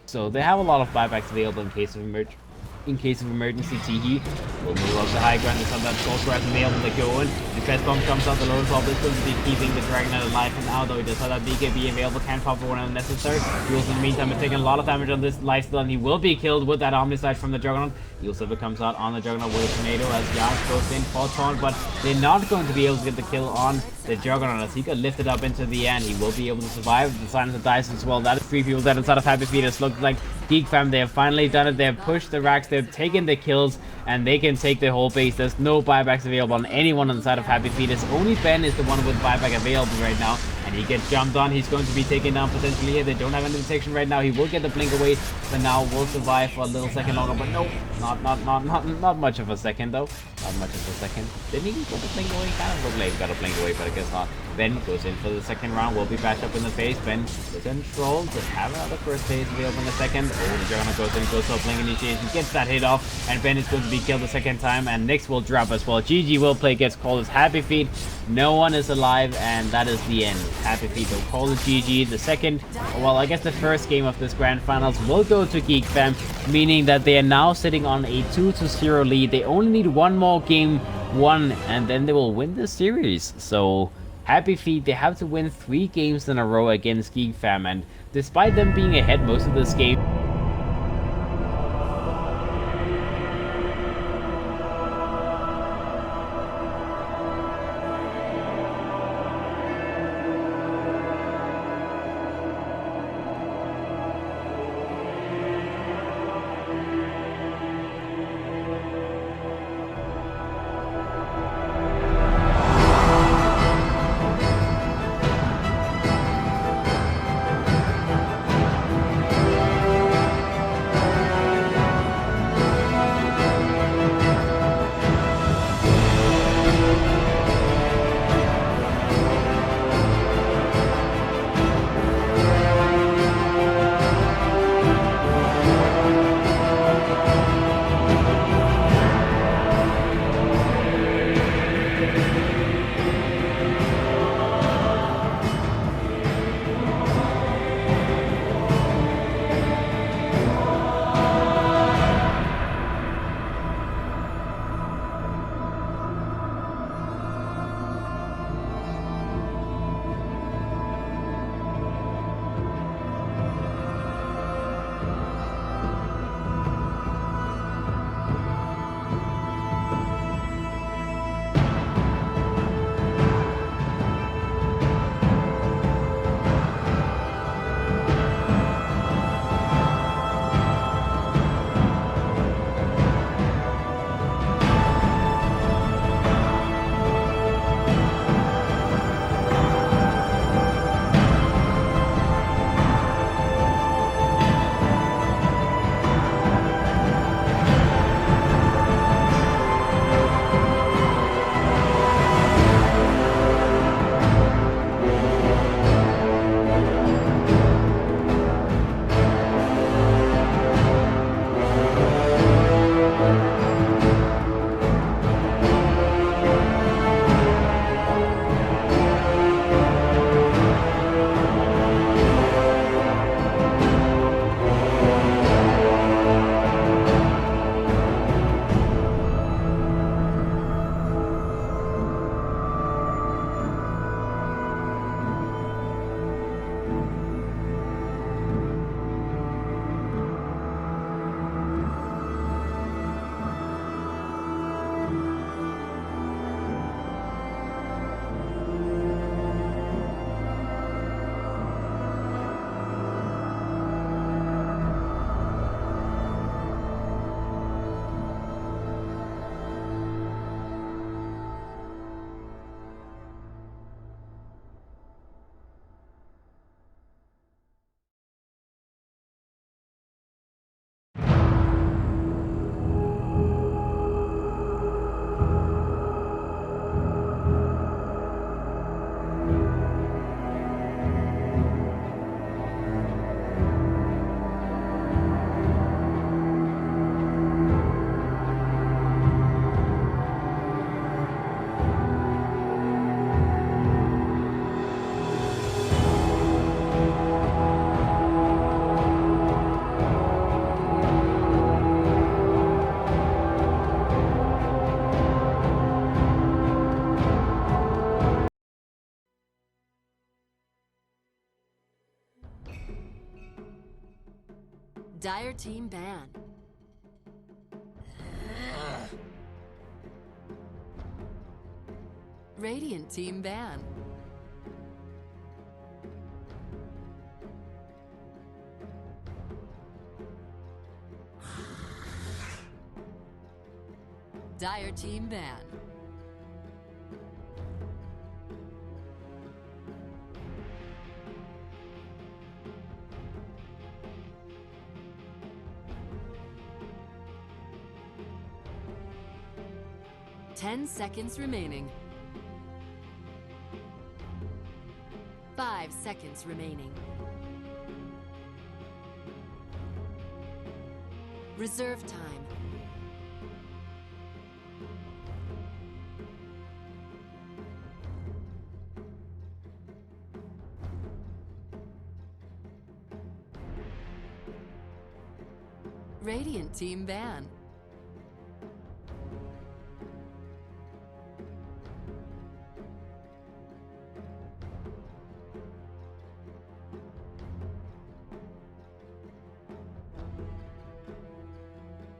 So they have a lot of buybacks available in case of emergency. Teehee will move up the high ground. It's on that Sorcerer and nail when they go in. The Fest Bomb comes out. The Lotus Orb is going to be keeping the Dragon alive for now, though he does have that BKB available. Can't pop for when necessary. Jules in the meantime is taking a lot of damage on this lifesteal, and he will be killed with that Omnicide from the Juggernaut. Silver comes out on the Juggernaut with a tornado as Yas goes in for taunt, but they're not going to be able to get the kill on the Juggernaut as he got lifted up into the end. He will be able to survive the Silence of Dice as well. That is 3 people dead inside of Happy Feet. It looks like Geek Fam, they have finally done it. They have pushed the racks, they've taken the kills, and they can take the whole base. There's no buybacks available on anyone on the side of Happy Feet. It's only Ben is the one with buyback available right now, and he gets jumped on. He's going to be taken down potentially here. They don't have any protection right now. He will get the blink away, but now will survive for a little second longer. But no, not much of a second though. Not much of a second. Didn't he get the blink away? Kind of looked like he got a blink away, but I guess not. Ben goes in for the second round. Will be bashed up in the face. Ben is controlled to have another first phase available in the second. Oh, the Juggernaut goes in, goes for a blink initiation, gets that hit off, and Ben is going to be killed the second time, and Nyx will drop as well. GG will play gets called as Happy Feet. No one is alive, and that is the end. Happy Feet will call it GG. The second, well, I guess the first game of this grand finals will go to Geek Fam, meaning that they are now sitting on a 2-0 lead. They only need one more game won, and then they will win the series. So Happy Feet, they have to win 3 games in a row against Geek Fam, and despite them being ahead most of this game, Dire team ban. Radiant team ban. Dire team ban. Ten seconds remaining. 5 seconds remaining. Reserve time. Radiant team ban.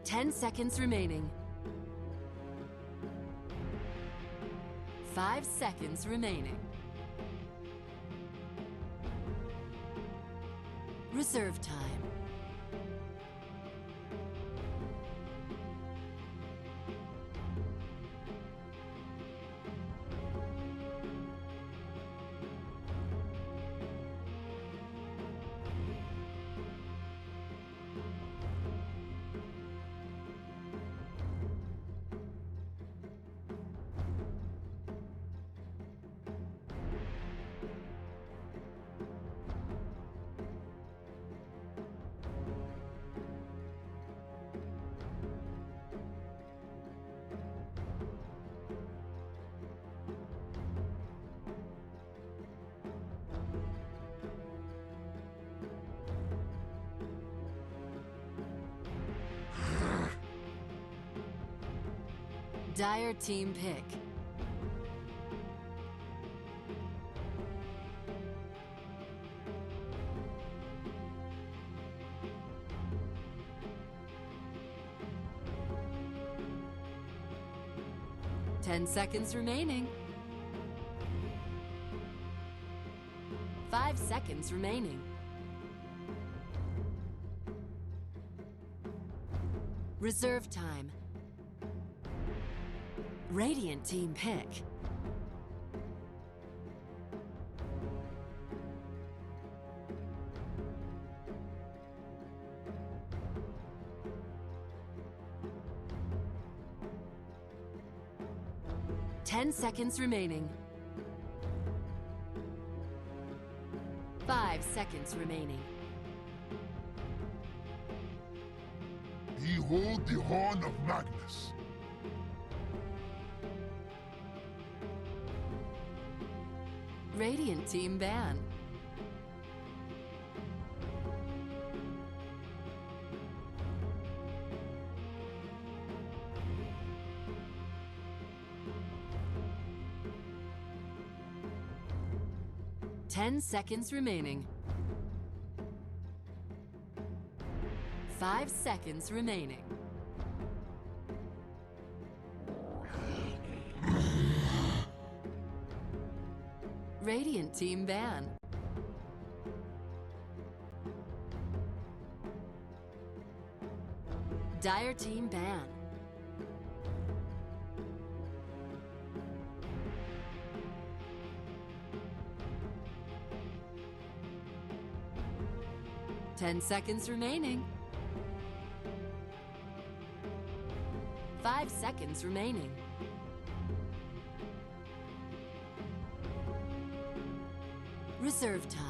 Ten seconds remaining. 5 seconds remaining. Reserve time. Dire team pick. Ten seconds remaining. 5 seconds remaining. Reserve time. Radiant team pick. Ten seconds remaining. 5 seconds remaining. Behold the horn of Magnus. Radiant team ban. Ten seconds remaining. 5 seconds remaining. Radiant team ban. Dire team ban. Ten seconds remaining. 5 seconds remaining. Reserve time.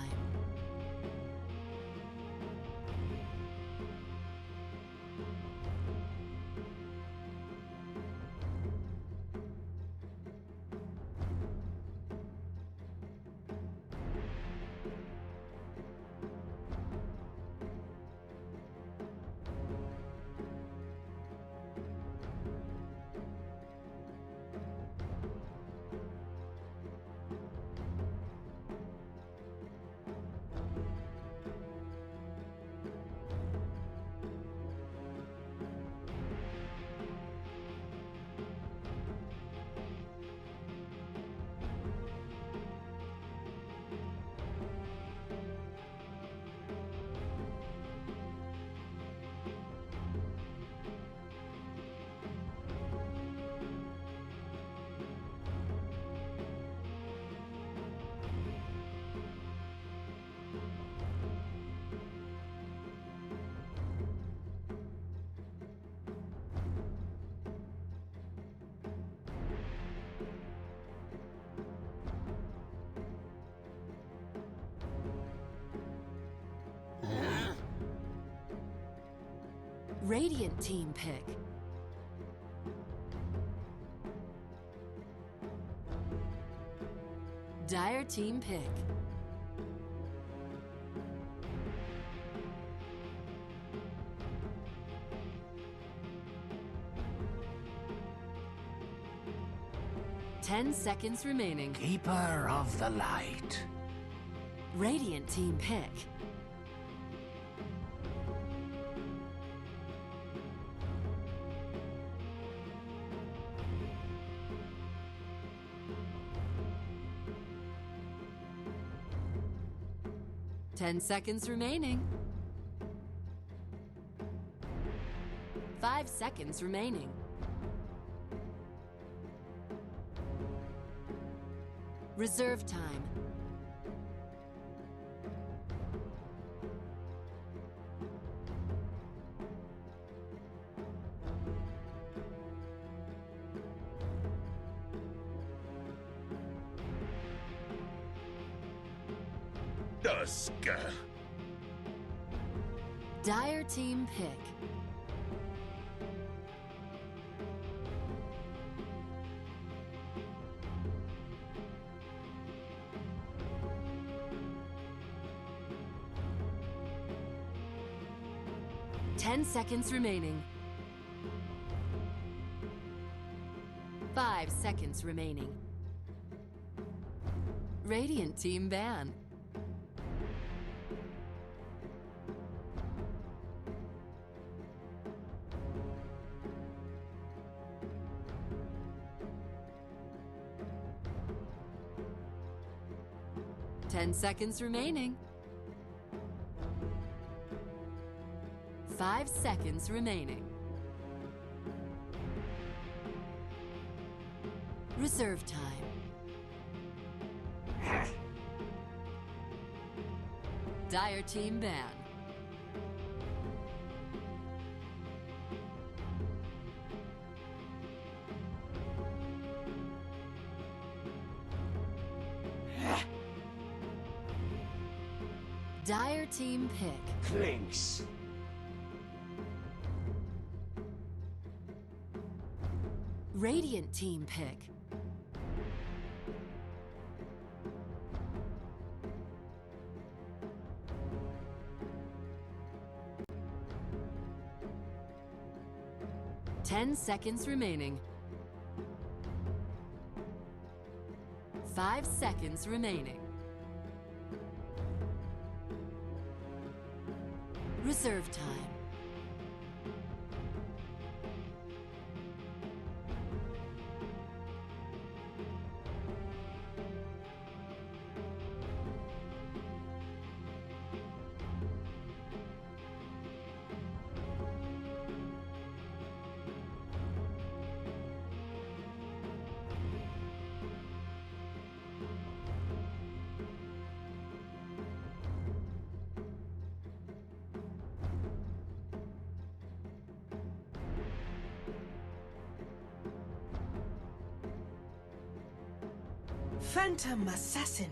Radiant team pick. Dire team pick. Ten seconds remaining. Keeper of the light. Radiant team pick. Ten seconds remaining. 5 seconds remaining. Reserve time. Dusk. Dire team pick. Ten seconds remaining. 5 seconds remaining. Radiant team ban. Ten seconds remaining. 5 seconds remaining. Reserve time. Dire team ban. Dire team pick. Clinks. Radiant team pick. Ten seconds remaining. 5 seconds remaining. Reserve time. Phantom Assassin.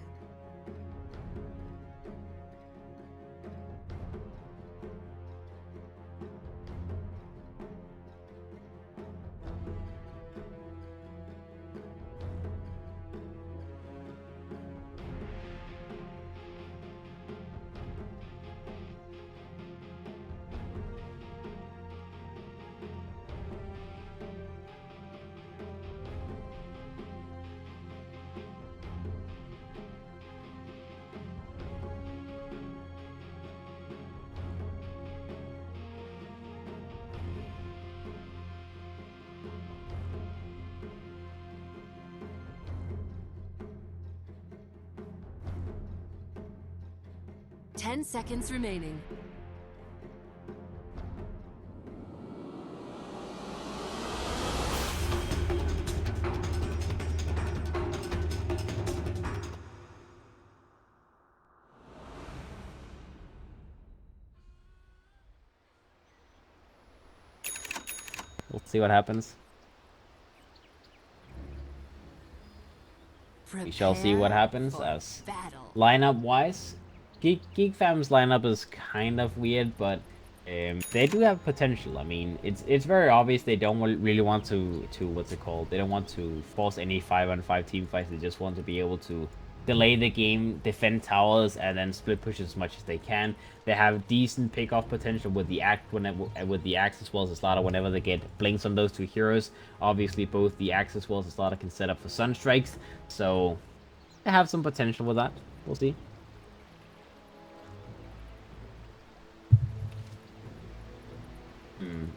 Ten seconds remaining. We'll see what happens. We shall see what happens as battle. lineup wise. Geek Fam's lineup is kind of weird, but They do have potential. I mean, it's very obvious they don't really want to what's it called? They don't want to force any 5-on-5 team fights. They just want to be able to delay the game, defend towers, and then split push as much as they can. They have decent pick-off potential with the with the axe as well as the Slaughter whenever they get blinks on those two heroes. Obviously, both the axe as well as the Slaughter can set up for Sunstrikes, so they have some potential with that. We'll see.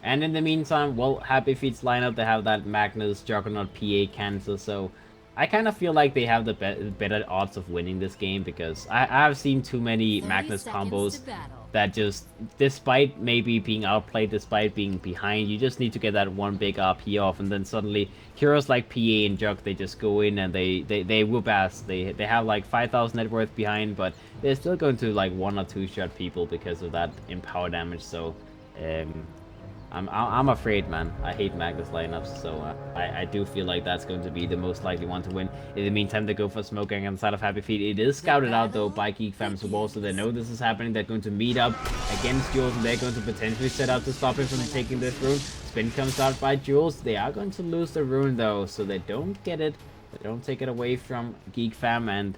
And in the meantime, well, Happy Feet's lineup, they have that Magnus, Juggernaut, PA, Cancel, so I kind of feel like they have the better odds of winning this game because I have seen too many Magnus combos that just, despite maybe being outplayed, despite being behind, you just need to get that one big RP off, and then suddenly heroes like PA and Jug, they just go in and they whoop ass. They have like 5,000 net worth behind, but they're still going to like 1 or 2 shot people because of that empower damage, so I'm afraid, man. I hate Magnus lineups, so I do feel like that's going to be the most likely one to win. In the meantime, they go for smoking on the side of Happy Feet. It is scouted out, though, by Geek fam as well, so they know this is happening. They're going to meet up against Jules, and they're going to potentially set out to stop him from taking this rune. Spin comes out by Jules. They are going to lose the rune, though, so they don't get it. They don't take it away from Geek fam, and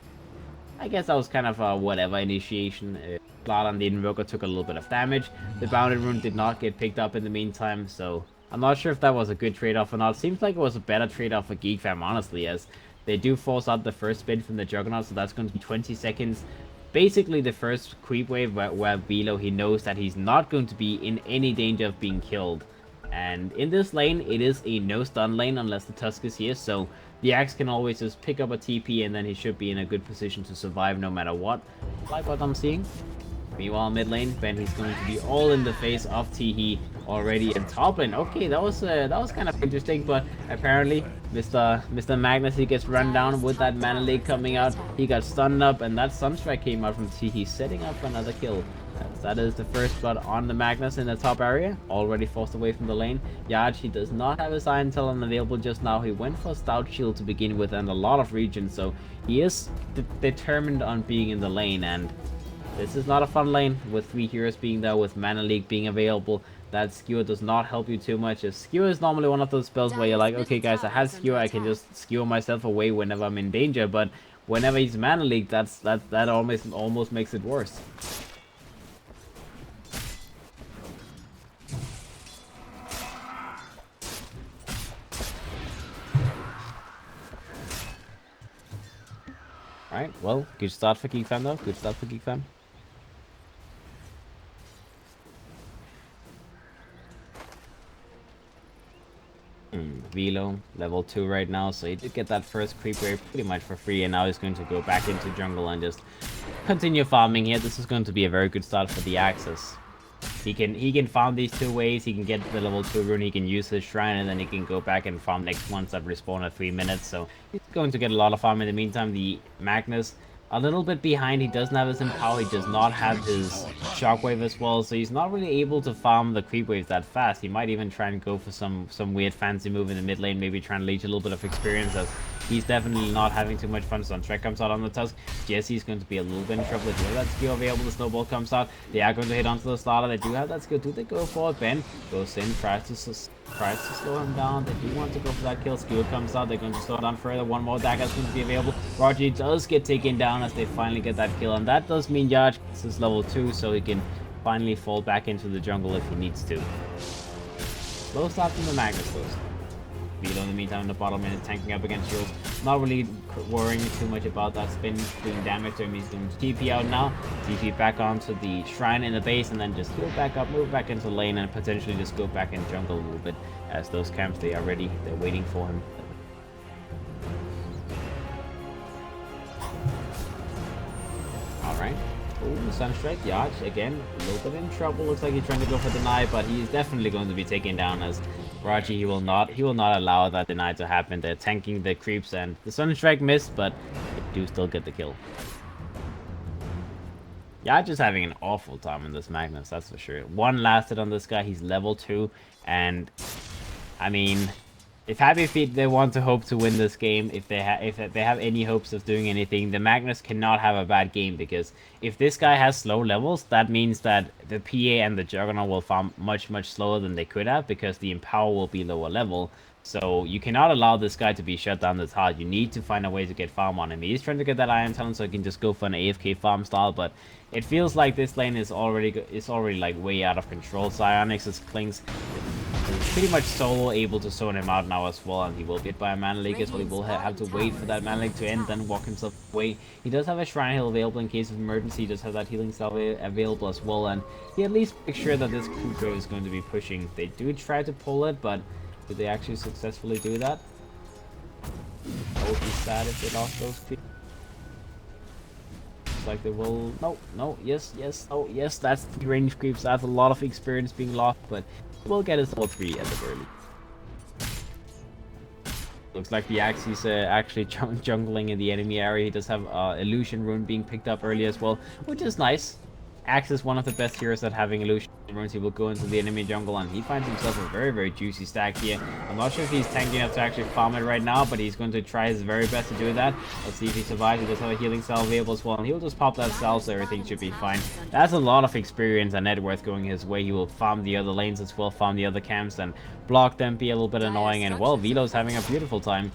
I guess that was kind of a whatever initiation. Slaughter and the Invoker took a little bit of damage. The Bounded Rune did not get picked up in the meantime, so I'm not sure if that was a good trade-off or not. Seems like it was a better trade-off for Geek fam, honestly, as they do force out the first spin from the Juggernaut, so that's going to be 20 seconds. Basically the first creep wave where Velo, he knows that he's not going to be in any danger of being killed. And in this lane, it is a no-stun lane unless the Tusk is here, so the Axe can always just pick up a TP and then he should be in a good position to survive no matter what. Like what I'm seeing. Meanwhile, mid lane, Ben, he's going to be all in the face of Teehee already in top lane. Okay, that was kind of interesting, but apparently Mr. Magnus, he gets run down with that Mana Leak coming out. He got stunned up, and that Sunstrike came out from Teehee, setting up another kill. That is the first blood on the Magnus in the top area, already forced away from the lane. Yaj, he does not have his Iron Talon available just now. He went for Stout Shield to begin with and a lot of regen, so he is determined on being in the lane, and this is not a fun lane with 3 heroes being there, with Mana Leak being available. That Skewer does not help you too much. As Skewer is normally one of those spells where you're like, okay guys, I have Skewer, I can just skewer myself away whenever I'm in danger, but whenever he's Mana Leak, that almost makes it worse. Alright, well, good start for Geek fam though. Good start for Geek fam. Velo, level 2 right now, so he did get that first creep wave pretty much for free, and now he's going to go back into jungle and just continue farming here. This is going to be a very good start for the Axis. He can farm these 2 ways. He can get the level 2 rune, he can use his shrine, and then he can go back and farm next ones that respawn at 3 minutes, so he's going to get a lot of farm. In the meantime, the Magnus, a little bit behind. He doesn't have his Empower, he does not have his Shockwave as well, so he's not really able to farm the creep waves that fast. He might even try and go for some weird fancy move in the mid lane, maybe try and leech a little bit of experience, as he's definitely not having too much fun. Sunstrike comes out on the Tusk. Jesse's going to be a little bit in trouble. They do have that skill available. The Snowball comes out. They are going to hit onto the Slaughter. They do have that skill. Do they go for it? Ben goes in, tries to slow him down. They do want to go for that kill. Skill comes out. They're going to slow down further. One more dagger is going to be available. Roger does get taken down as they finally get that kill, and that does mean Yaj is level 2, so he can finally fall back into the jungle if he needs to. Slow start from the Magnus though. Velo in the meantime in the bottom lane is tanking up against Jules. Not really worrying too much about that spin doing damage to him. He's going to TP out now. TP back onto the shrine in the base, and then just heal back up, move back into lane, and potentially just go back in jungle a little bit, as those camps, they are ready. They're waiting for him. Alright. Oh, Sunstrike, Yaj, again, a little bit in trouble. Looks like he's trying to go for deny, but he's definitely going to be taken down, as Raji, he will not allow that deny to happen. They're tanking the creeps, and the Sunstrike missed, but they do still get the kill. Yaj is having an awful time in this Magnus, that's for sure. 1 lasted on this guy, he's level 2, and I mean, if Happy Feet they want to hope to win this game, if they have any hopes of doing anything, the Magnus cannot have a bad game, because if this guy has slow levels, that means that the PA and the Juggernaut will farm much slower than they could have, because the Empower will be lower level. So you cannot allow this guy to be shut down this hard. You need to find a way to get farm on him. He's trying to get that Iron Talent so he can just go for an AFK farm style, but it feels like this lane is already like way out of control. Psyonix's Klings is pretty much solo able to zone him out now as well, and he will get by a Mana Leak as well. He will have to wait for that Mana Leak to end, then walk himself away. He does have a Shrine Heal available in case of emergency. He does have that Healing Salve available as well, and he at least makes sure that this Kuko is going to be pushing. They do try to pull it, but did they actually successfully do that? I would be sad if they lost those people. Looks like they will. No, yes, oh, yes, that's 3 range creeps. That's a lot of experience being lost, but we'll get his level 3 at the very least. Looks like the Axe is actually jungling in the enemy area. He does have Illusion Rune being picked up early as well, which is nice. Axe is one of the best heroes at having Illusion Runes. He will go into the enemy jungle, and he finds himself a very juicy stack here. I'm not sure if he's tanky enough to actually farm it right now, but he's going to try his very best to do that. Let's see if he survives. He does have a healing cell available as well, and he'll just pop that cell, so everything should be fine. That's a lot of experience and net worth going his way. He will farm the other lanes as well, farm the other camps, and block them, be a little bit annoying, and well, Velo's having a beautiful time.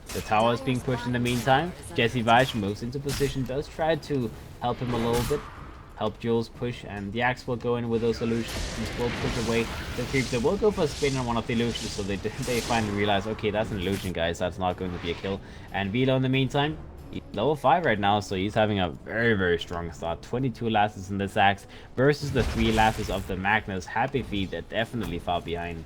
The tower is being pushed in the meantime. Jesse Vaish moves into position, does try to help him a little bit. Help Jules push, and the Axe will go in with those illusions. Will push away the creeps. They will go for a spin on one of the illusions, so they finally realize, okay, that's an illusion, guys. That's not going to be a kill. And Velo in the meantime, he's level 5 right now, so he's having a very strong start. 22 lasses in this Axe versus the 3 lasses of the Magnus. Happy Feet, they're definitely far behind.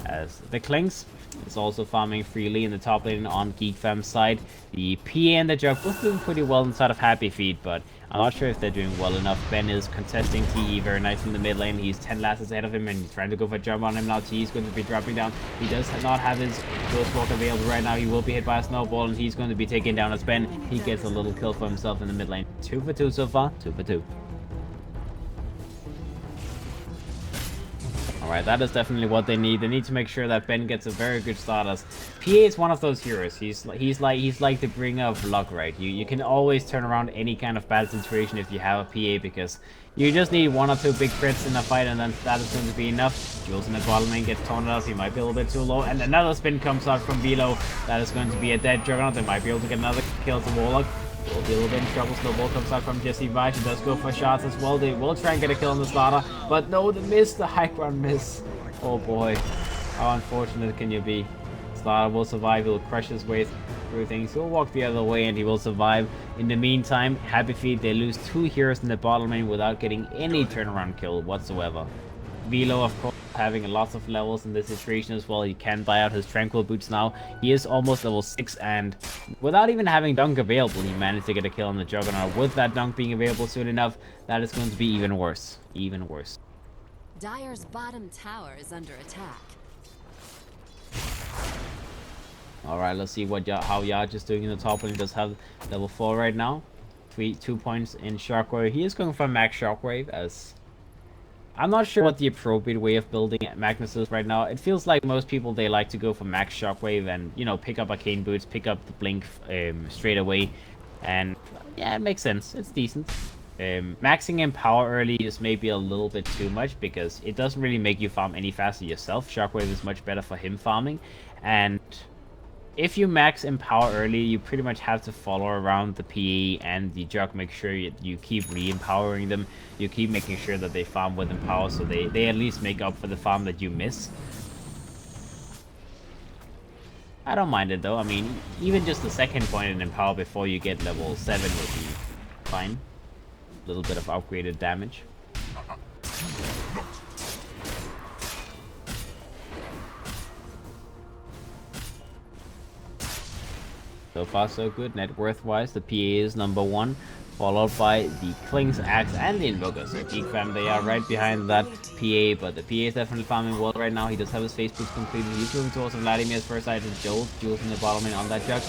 As the Klings is also farming freely in the top lane on Geek Fam's side. The PA and the Jug both doing pretty well inside of Happy Feet, but I'm not sure if they're doing well enough. Ben is contesting TE very nice in the mid lane. He's 10 lasses ahead of him, and he's trying to go for a jump on him now. TE is going to be dropping down. He does not have his Ghost Walk available right now. He will be hit by a snowball, and he's going to be taken down as Ben. He gets a little kill for himself in the mid lane. 2 for 2 so far. 2 for 2. Alright, that is definitely what they need. They need to make sure that Ben gets a very good start, as PA is one of those heroes. He's like the bringer of luck, right? You can always turn around any kind of bad situation if you have a PA, because you just need 1 or 2 big crits in a fight, and then that is going to be enough. Jules in the bottom lane gets torn out. He might be a little bit too low, and another spin comes out from Velo. That is going to be a dead Juggernaut. They might be able to get another kill to Warlock. Will be a little bit in trouble. Snowball comes out from Jesse Vaish. He does go for shots as well. They will try and get a kill on the Slaughter, but no, the miss, the high ground miss. Oh boy, how unfortunate can you be? Slaughter will survive. He'll crush his way through things. He'll walk the other way, and he will survive. In the meantime, Happy Feet, they lose 2 heroes in the bottom lane without getting any turnaround kill whatsoever. Velo, of course, having lots of levels in this situation as well. He can buy out his Tranquil Boots now. He is almost level 6, and without even having Dunk available, he managed to get a kill on the Juggernaut. With that Dunk being available soon enough, that is going to be even worse. Even worse. Dire's bottom tower is under attack. Alright, let's see what how Yaj is doing in the top lane. He does have level 4 right now. 2 points in Shockwave. He is going for max Shockwave, as I'm not sure what the appropriate way of building Magnus is right now. It feels like most people, they like to go for max Shockwave and, you know, pick up Arcane Boots, pick up the Blink straight away. And yeah, it makes sense. It's decent. Maxing in power early is maybe a little bit too much, because it doesn't really make you farm any faster yourself. Shockwave is much better for him farming, and if you max in power early, you pretty much have to follow around the PE and the Jug. Make sure you keep re-empowering them. You keep making sure that they farm with empower, so they at least make up for the farm that you miss. I don't mind it though. I mean, even just the second point in empower before you get level 7 would be fine. A little bit of upgraded damage. So far so good. Net worth wise, the PA is number 1. followed by the Kling's Axe and the Invoker. So Geek fam, they are right behind that PA, but the PA is definitely farming well right now. He does have his face boost completed. He's moving towards Vladimir's first item, Jules. Jules in the bottom lane on that jug.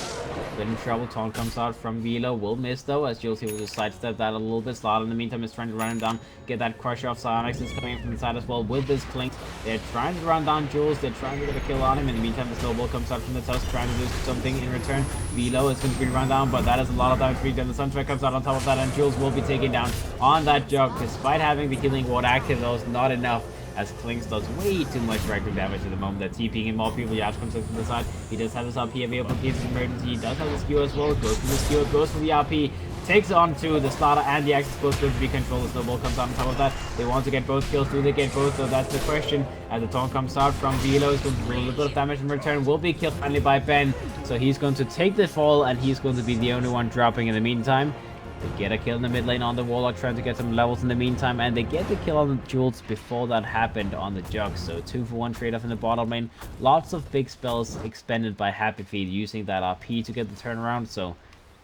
Been in trouble. Taunt comes out from Velo. Will miss though, as Jules here will just sidestep that a little bit. Slot in the meantime is trying to run him down, get that crush off. Psionics is coming in from the side as well with this Kling. They're trying to run down Jules. They're trying to get a kill on him. In the meantime, the snowball comes out from the tusk, trying to do something in return. Velo is going to be run down, but that is a lot of damage to be done. The Sunstrike comes out on top of that, and Jules will be taken down on that jug. Despite having the healing ward active, though, it's not enough, as Klings does way too much regular damage at the moment. They're TPing in more people. Yash comes in from the side. He does have his RP available in case of emergency. He does have the skewer as well. Goes for the skewer, goes for the RP. Takes on to the starter and the Axis, both going to be controlled. The snowball comes out on top of that. They want to get both kills. Do they get both? So that's the question. As the taunt comes out from Velo, is going to do a little bit of damage in return. Will be killed finally by Ben. So he's going to take the fall, and he's going to be the only one dropping in the meantime. They get a kill in the mid lane on the Warlock, trying to get some levels in the meantime, and they get the kill on the Jules before that happened on the Jug. So 2-for-1 trade-off in the bottom lane. Lots of big spells expended by Happy Feet using that RP to get the turnaround. So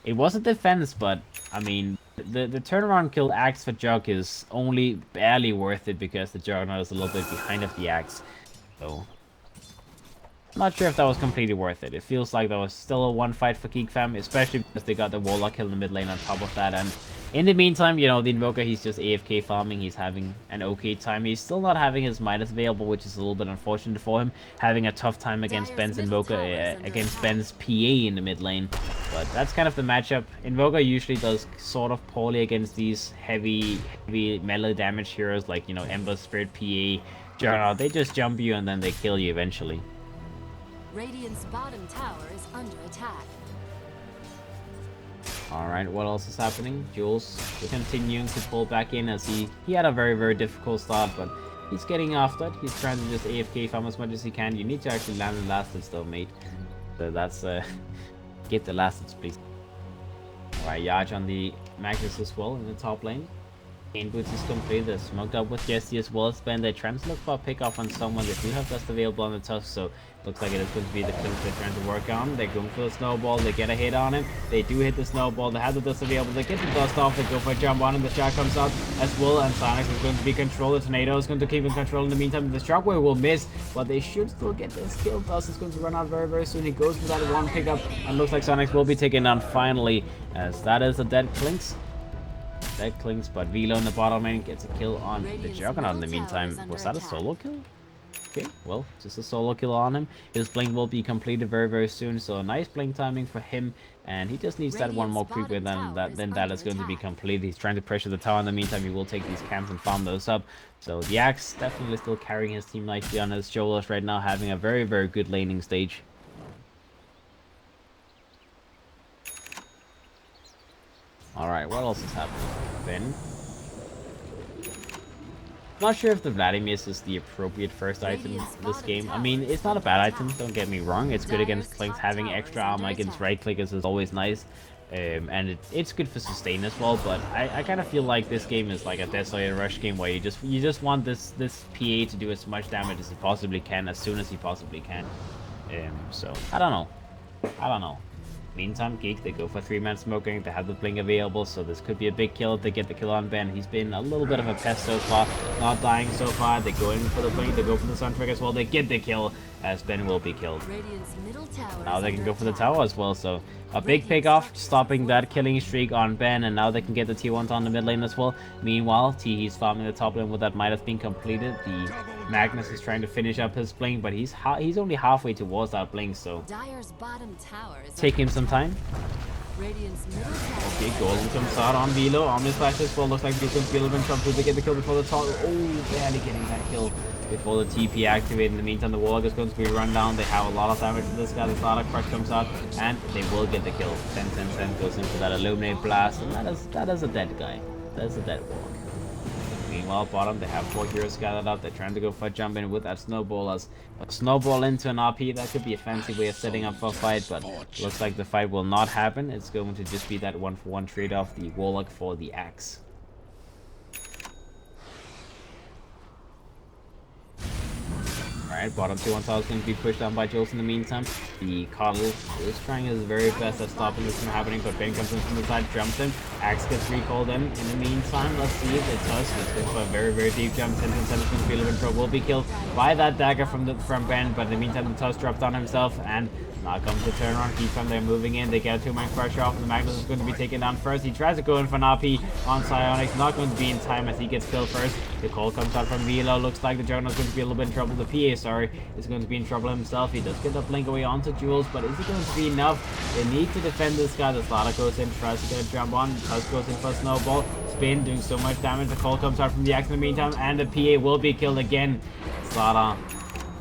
it was a defense, but I mean, the turnaround kill Axe for Jug is only barely worth it because the Juggernaut is a little bit behind of the Axe. So I'm not sure if that was completely worth it. It feels like that was still a one fight for Geek fam, especially because they got the Warlock kill in the mid lane on top of that. And in the meantime, you know, the Invoker, he's just AFK farming. He's having an okay time. He's still not having his Midas available, which is a little bit unfortunate for him. Having a tough time against Ben's Invoker, against Ben's PA in the mid lane. But that's kind of the matchup. Invoker usually does sort of poorly against these heavy melee damage heroes like, you know, Ember, Spirit, PA, Juggernaut. They just jump you and then they kill you eventually. Radiant's bottom tower is under attack. Alright, what else is happening? Jules continuing to pull back in as he had a very difficult start, but he's getting after it. He's trying to just AFK farm as much as he can. You need to actually land the last hits though, mate. So that's get the last hits, please. Alright, Yaj on the Magnus as well in the top lane. Cane Boots is complete. They're smoked up with Jesse as well. Spend. They're trying to look for a pick off on someone. They do have dust available on the tusk, so looks like it is going to be the Klings they're trying to work on. They're going for the snowball. They get a hit on him. They do hit the snowball. They have the dust available. They get the dust off. They go for a jump on him. The shot comes out as well, and Sonic is going to be controlled. The tornado is going to keep in control in the meantime. The shockwave will miss, but they should still get this kill. Dust is going to run out very soon. He goes for that one pickup, and looks like Sonic will be taken down finally, as that is a dead Klings. That Klings, but Velo in the bottom lane gets a kill on the Juggernaut in the meantime. Was that a solo kill? Okay, well, just a solo kill on him. His blink will be completed very soon, so a nice blink timing for him, and he just needs that one more creep with then that is going to be complete. He's trying to pressure the tower in the meantime. He will take these camps and farm those up. So the Axe definitely still carrying his team nicely on his shoulders right now, having a very good laning stage. Alright, what else is happening? Ben? Not sure if the Vladimir's is the appropriate first item in this game. I mean, it's not a bad item, don't get me wrong. It's good against Klings. Having extra armor against right clickers is always nice. And it's good for sustain as well, but I kind of feel like this game is like a Desolator Rush game where you just want this PA to do as much damage as he possibly can, as soon as he possibly can. So, I don't know. Meantime, Geek, they go for 3-man smoking. They have the blink available, so this could be a big kill if they get the kill on Ben. He's been a little bit of a pest so far, not dying so far. They go in for the blink, they go for the Sunstrike as well. They get the kill, as Ben will be killed. Now they can go for the tower as well, so a big pick off, stopping that killing streak on Ben, and now they can get the T1s on the mid lane as well. Meanwhile, He's farming the top lane with that might have been completed. The Magnus is trying to finish up his blink, but he's only halfway towards that blink, so take him some time. Okay, Golden comes out on Velo. Omni Slash as well. Looks like Velo can feel him from to get the kill before the top. Oh, barely getting that kill before the TP activated. In the meantime, the Warlock is going to be run down. They have a lot of damage to this guy. The Starter Crush comes out, and they will get the kill. 10 goes into that Illuminate Blast, and that is a dead guy. That's a dead Warlock. Meanwhile, bottom, they have 4 heroes gathered up. They're trying to go for a jump in with that snowball, as a snowball into an RP. That could be a fancy way of setting up for a fight, but looks like the fight will not happen. It's going to just be that 1-for-1 trade-off, the Warlock for the Axe. Alright, bottom 2 on top is going to be pushed down by Jules in the meantime. The Coddle is trying his very best at stopping this from happening, but Ben comes in from the side, jumps him. Axe gets recalled in the meantime, let's see if it does. It's going for a very, very deep jump. Tenzin is going to be a little bit in trouble. Will be killed by that dagger from Ben, but in the meantime, the Tusk drops on himself, and now comes the turnaround. Keep from there moving in. They get a 2-man crush off, and the Magnus is going to be taken down first. He tries to go in for an RP on Psionics. Not going to be in time as he gets killed first. The call comes out from Velo. Looks like the Juggernaut's going to be a little bit in trouble. The PA, sorry, is going to be in trouble himself. He does get the blink away onto Jules, but is it going to be enough? They need to defend this guy. The Slaughter goes in, tries to get a jump on. Tusk goes in for a snowball. Spin doing so much damage. The call comes out from the Axe in the meantime, and the PA will be killed again. Slaughter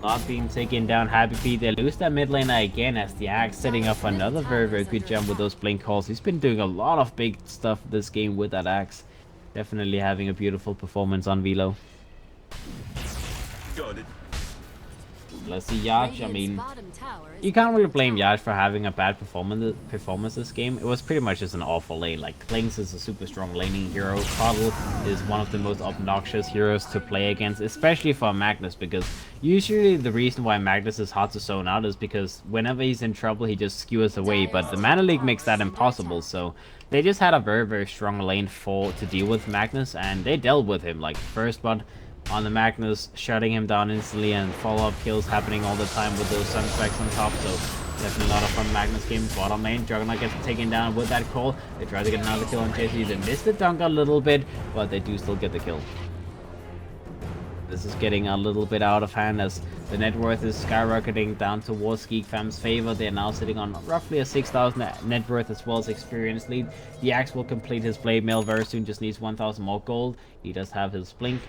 not being taken down. Happy Feet, they lose that mid laner again as the Axe setting up another very, very good jump with those blink calls. He's been doing a lot of big stuff this game with that Axe. Definitely having a beautiful performance on Velo. Got it. Let's see Yash. I mean, you can't really blame Yash for having a bad performance this game. It was pretty much just an awful lane. Like, Klings is a super strong laning hero. Coddle is one of the most obnoxious heroes to play against, especially for Magnus, because usually the reason why Magnus is hard to zone out is because whenever he's in trouble, he just skewers away, but the Mana League makes that impossible, so they just had a very, very strong lane to deal with Magnus, and they dealt with him. Like, first blood on the Magnus, shutting him down instantly, and follow-up kills happening all the time with those Sunstrikes on top, so definitely a lot of fun Magnus game. Bottom lane, Juggernaut gets taken down with that call. They try to get another kill on JC. They missed the dunk a little bit, but they do still get the kill. This is getting a little bit out of hand as the net worth is skyrocketing down towards Geek Fam's favor. They're now sitting on roughly a 6,000 net worth as well as experience lead. The Axe will complete his blade mail very soon, just needs 1,000 more gold. He does have his blink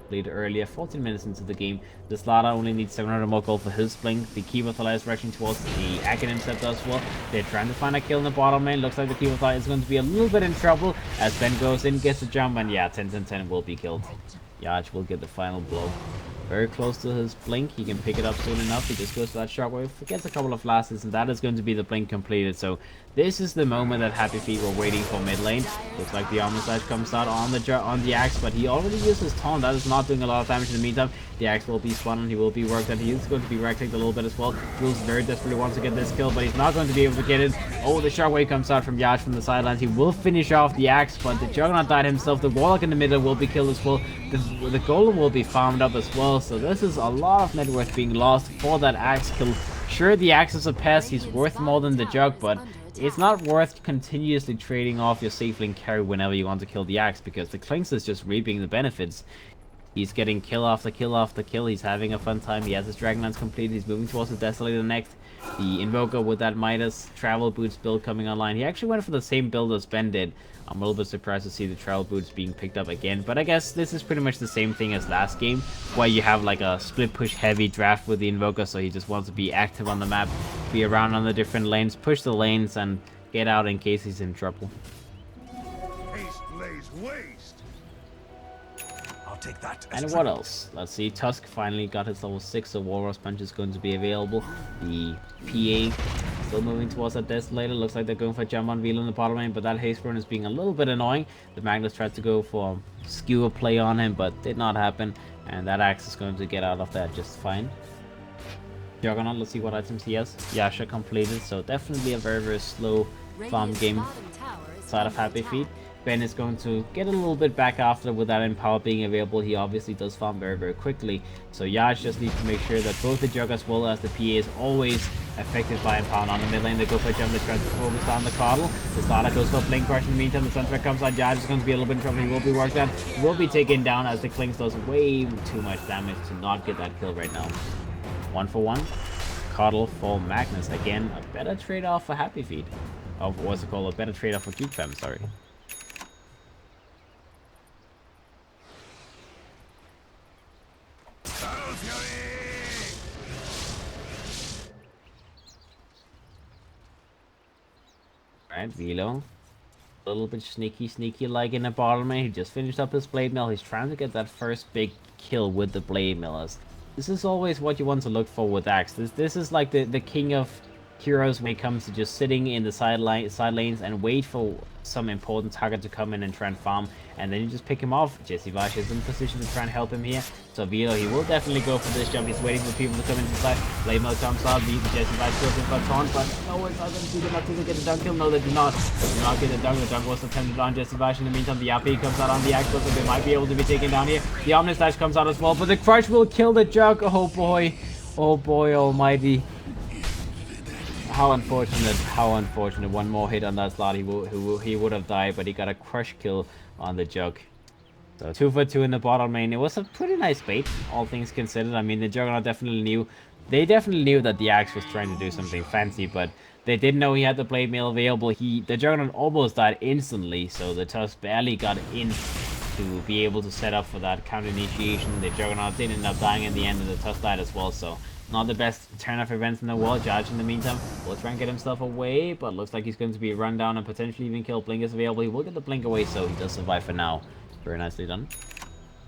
played earlier, 14 minutes into the game. The Slaughter only needs 700 more gold for his blink. The Keep of the Light is rushing towards the Aghanim Scepter as well. They're trying to find a kill in the bottom lane. Looks like the Keep of the Light is going to be a little bit in trouble as Ben goes in, gets a jump, and yeah, 10 will be killed. Yaj will get the final blow. Very close to his blink. He can pick it up soon enough. He just goes for that shockwave, gets a couple of lasts, and that is going to be the blink completed. So this is the moment that Happy Feet were waiting for mid lane. Looks like the Armor Slash comes out on the Axe, but he already used his taunt. That is not doing a lot of damage in the meantime. The Axe will be spun and he will be worked, and he is going to be right-clicked a little bit as well. Jules very desperately wants to get this kill, but he's not going to be able to get it. Oh, the shockwave comes out from Yash from the sidelines. He will finish off the Axe, but the Juggernaut died himself. The Warlock in the middle will be killed as well. The Golem will be farmed up as well. So this is a lot of net worth being lost for that Axe kill. Sure, the Axe is a pest. He's worth more than the Jug, but it's not worth continuously trading off your safe lane carry whenever you want to kill the Axe, because the Klings is just reaping the benefits. He's getting kill after kill after kill. He's having a fun time. He has his Dragonlance completed. He's moving towards the Desolator next. The Invoker with that Midas Travel Boots build coming online. He actually went for the same build as Ben did. I'm a little bit surprised to see the Travel Boots being picked up again, but I guess this is pretty much the same thing as last game, where you have like a split push heavy draft with the Invoker, so he just wants to be active on the map, be around on the different lanes, push the lanes, and get out in case he's in trouble. Haste lays waste. I'll take that. And what else? Let's see. Tusk finally got his level 6, so Walrus Punch is going to be available. The PA still moving towards that Desolator. Looks like they're going for a jump on Velo in the bottom lane, but that haste burn is being a little bit annoying. The Magnus tried to go for a skewer play on him, but did not happen. And that Axe is going to get out of that just fine. Juggernaut, let's see what items he has. Yasha completed, so definitely a very, very slow farm game side of Happy Feet. Ben is going to get a little bit back after with that Empower being available. He obviously does farm very, very quickly. So Yash just needs to make sure that both the Jug as well as the PA is always affected by Empower. On the mid lane, they go for a jump, they try to focus on the Coddle. The Starter goes for a Blink Crush in the meantime. The Sunstrike comes out. Yash is going to be a little bit in trouble. He will be worked on. Will be taken down as the Klings does way too much damage to not get that kill right now. 1 for 1. Coddle for Magnus. Again, a better trade-off for Happy Feet. Oh, what's it called? A better trade-off for Geek Fam, sorry. Alright, Velo. A little bit sneaky like in the bottom lane. He just finished up his Blade Mill. He's trying to get that first big kill with the Blade Millers. This is always what you want to look for with Axe. This is like the king of heroes when it comes to just sitting in the side lanes and wait for some important target to come in and try and farm, and then you just pick him off. Jesse Vash is in position to try and help him here. So Vito, he will definitely go for this jump. He's waiting for people to come into side. Blade mode comes out. Jesse Vash goes in for a taunt, but no, it's not going to be good enough to get the dunk kill. No, they do not. They do not get the dunk. The dunk was attempted on Jesse Vash. In the meantime, the RP comes out on the Axel, so they might be able to be taken down here. The Omnislash comes out as well, but the Crush will kill the Jug. Oh boy. Oh boy almighty. How unfortunate, how unfortunate. One more hit on that slot, he would have died, but he got a Crush kill on the Jug. So 2 for 2 in the bottom lane. It was a pretty nice bait, all things considered. I mean, the Juggernaut definitely knew. They definitely knew that the Axe was trying to do something fancy, but they didn't know he had the Blade Mail available. The Juggernaut almost died instantly, so the Tusk barely got in to be able to set up for that counter initiation. The Juggernaut did end up dying in the end, and the Tusk died as well, so not the best turn of events in the world. Judge, in the meantime, will try and get himself away, but looks like he's going to be run down and potentially even kill. Blink is available. He will get the Blink away, so he does survive for now. Very nicely done.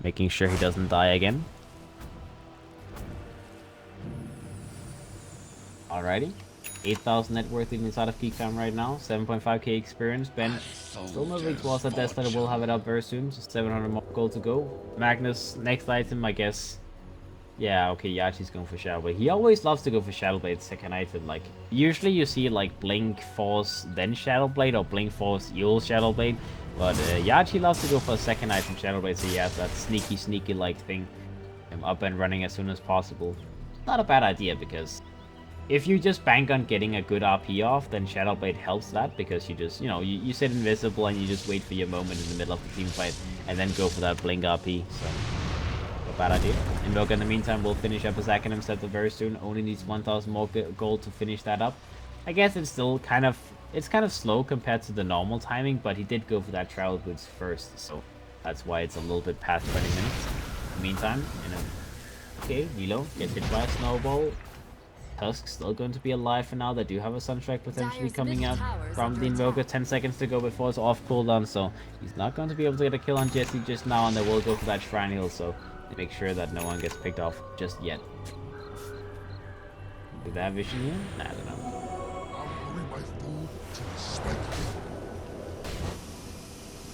Making sure he doesn't die again. Alrighty. 8,000 net worth even inside of Geek Fam right now. 7.5k experience. Ben still moving towards that death letter. We'll have it up very soon. So 700 more gold to go. Magnus, next item, I guess. Yeah, okay, Yachi's going for Shadow Blade. He always loves to go for Shadow Blade second item. Like, usually you see like Blink Force, then Shadow Blade, or Blink Force, Yule Shadow Blade. But Yachi loves to go for a second item Shadow Blade, so he has that sneaky like thing. Up and running as soon as possible. Not a bad idea, because if you just bank on getting a good RP off, then Shadow Blade helps that, because you just, you know, you sit invisible and you just wait for your moment in the middle of the team fight, and then go for that Blink RP, so bad idea. Invoker in the meantime will finish up his Acronym set very soon. Only needs 1,000 more gold to finish that up. I guess it's still kind of slow compared to the normal timing, but he did go for that travel boots first, so that's why it's a little bit past 20 minutes. In the meantime, okay, Velo gets hit by a snowball. Tusk still going to be alive for now. They do have a Sunstrike potentially coming out from the Invoker. 10 seconds to go before it's off cooldown, so he's not going to be able to get a kill on Jesse just now, and they will go for that Shrine Heal, so make sure that no one gets picked off just yet. Do they have vision here? Nah, I don't know.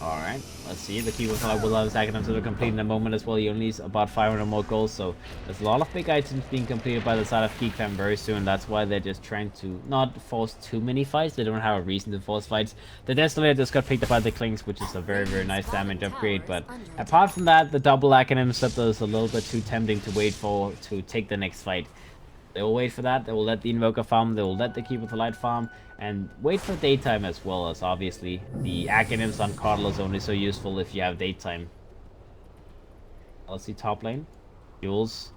Alright, let's see. The Keeper Fly will have his Acronym to complete in a moment as well. He only needs about 500 more gold, so there's a lot of big items being completed by the side of Geek Fam very soon. That's why they're just trying to not force too many fights. They don't have a reason to force fights. The Desolator just got picked up by the Clinks, which is a very nice damage upgrade, but apart from that, the double Acronym Scepter is a little bit too tempting to wait for to take the next fight. They will wait for that. They will let the Invoker farm. They will let the Keeper the Light farm. And wait for daytime as well, as obviously the Acronyms on Cardinal is only so useful if you have daytime. Let's see top lane. Jules,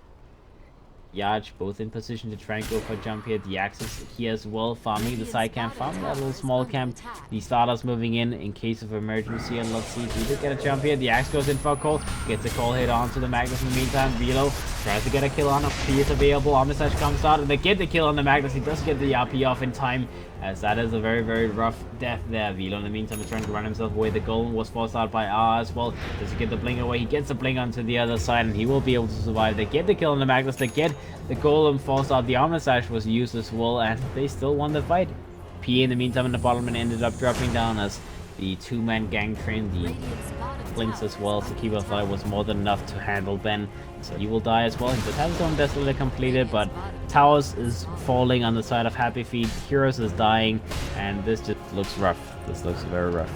Yaj, both in position to try and go for a jump here. The Axis here as well, farming the side camp, farming that little small camp. The Stardust moving in case of emergency, and let's see if we did get a jump here. The Axe goes in for a call, gets a call hit onto the Magnus in the meantime. Velo tries to get a kill on him. P is available, Omnislash comes out, and they get the kill on the Magnus. He does get the RP off in time, as that is a very rough death there. Velo in the meantime is trying to run himself away. The Golem was forced out by R as well. Does he get the Blink away? He gets the Blink onto the other side, and he will be able to survive. They get the kill on the Magnus. They get the Golem forced out. The Omnislash was used as well, and they still won the fight. P in the meantime in the bottom and ended up dropping down as the two-man gang trained the Blinks as well. So Keeper Fly was more than enough to handle Ben. So he will die as well. He does have his own Desolator completed, but Towers is falling on the side of Happy Feet. Heroes is dying, and this just looks rough. This looks very rough.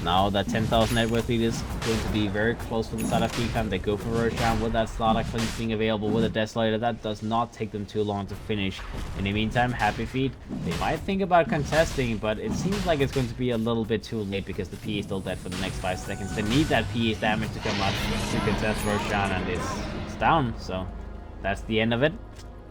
Now that 10,000 net worth lead is going to be very close for the side of Geekfam. They go for Roshan with that Slaughter Clinch being available with a Desolator. That does not take them too long to finish. In the meantime, Happy Feet, they might think about contesting, but it seems like it's going to be a little bit too late because the P is still dead for the next 5 seconds. They need that P's damage to come up to contest Roshan, and it's down. So that's the end of it.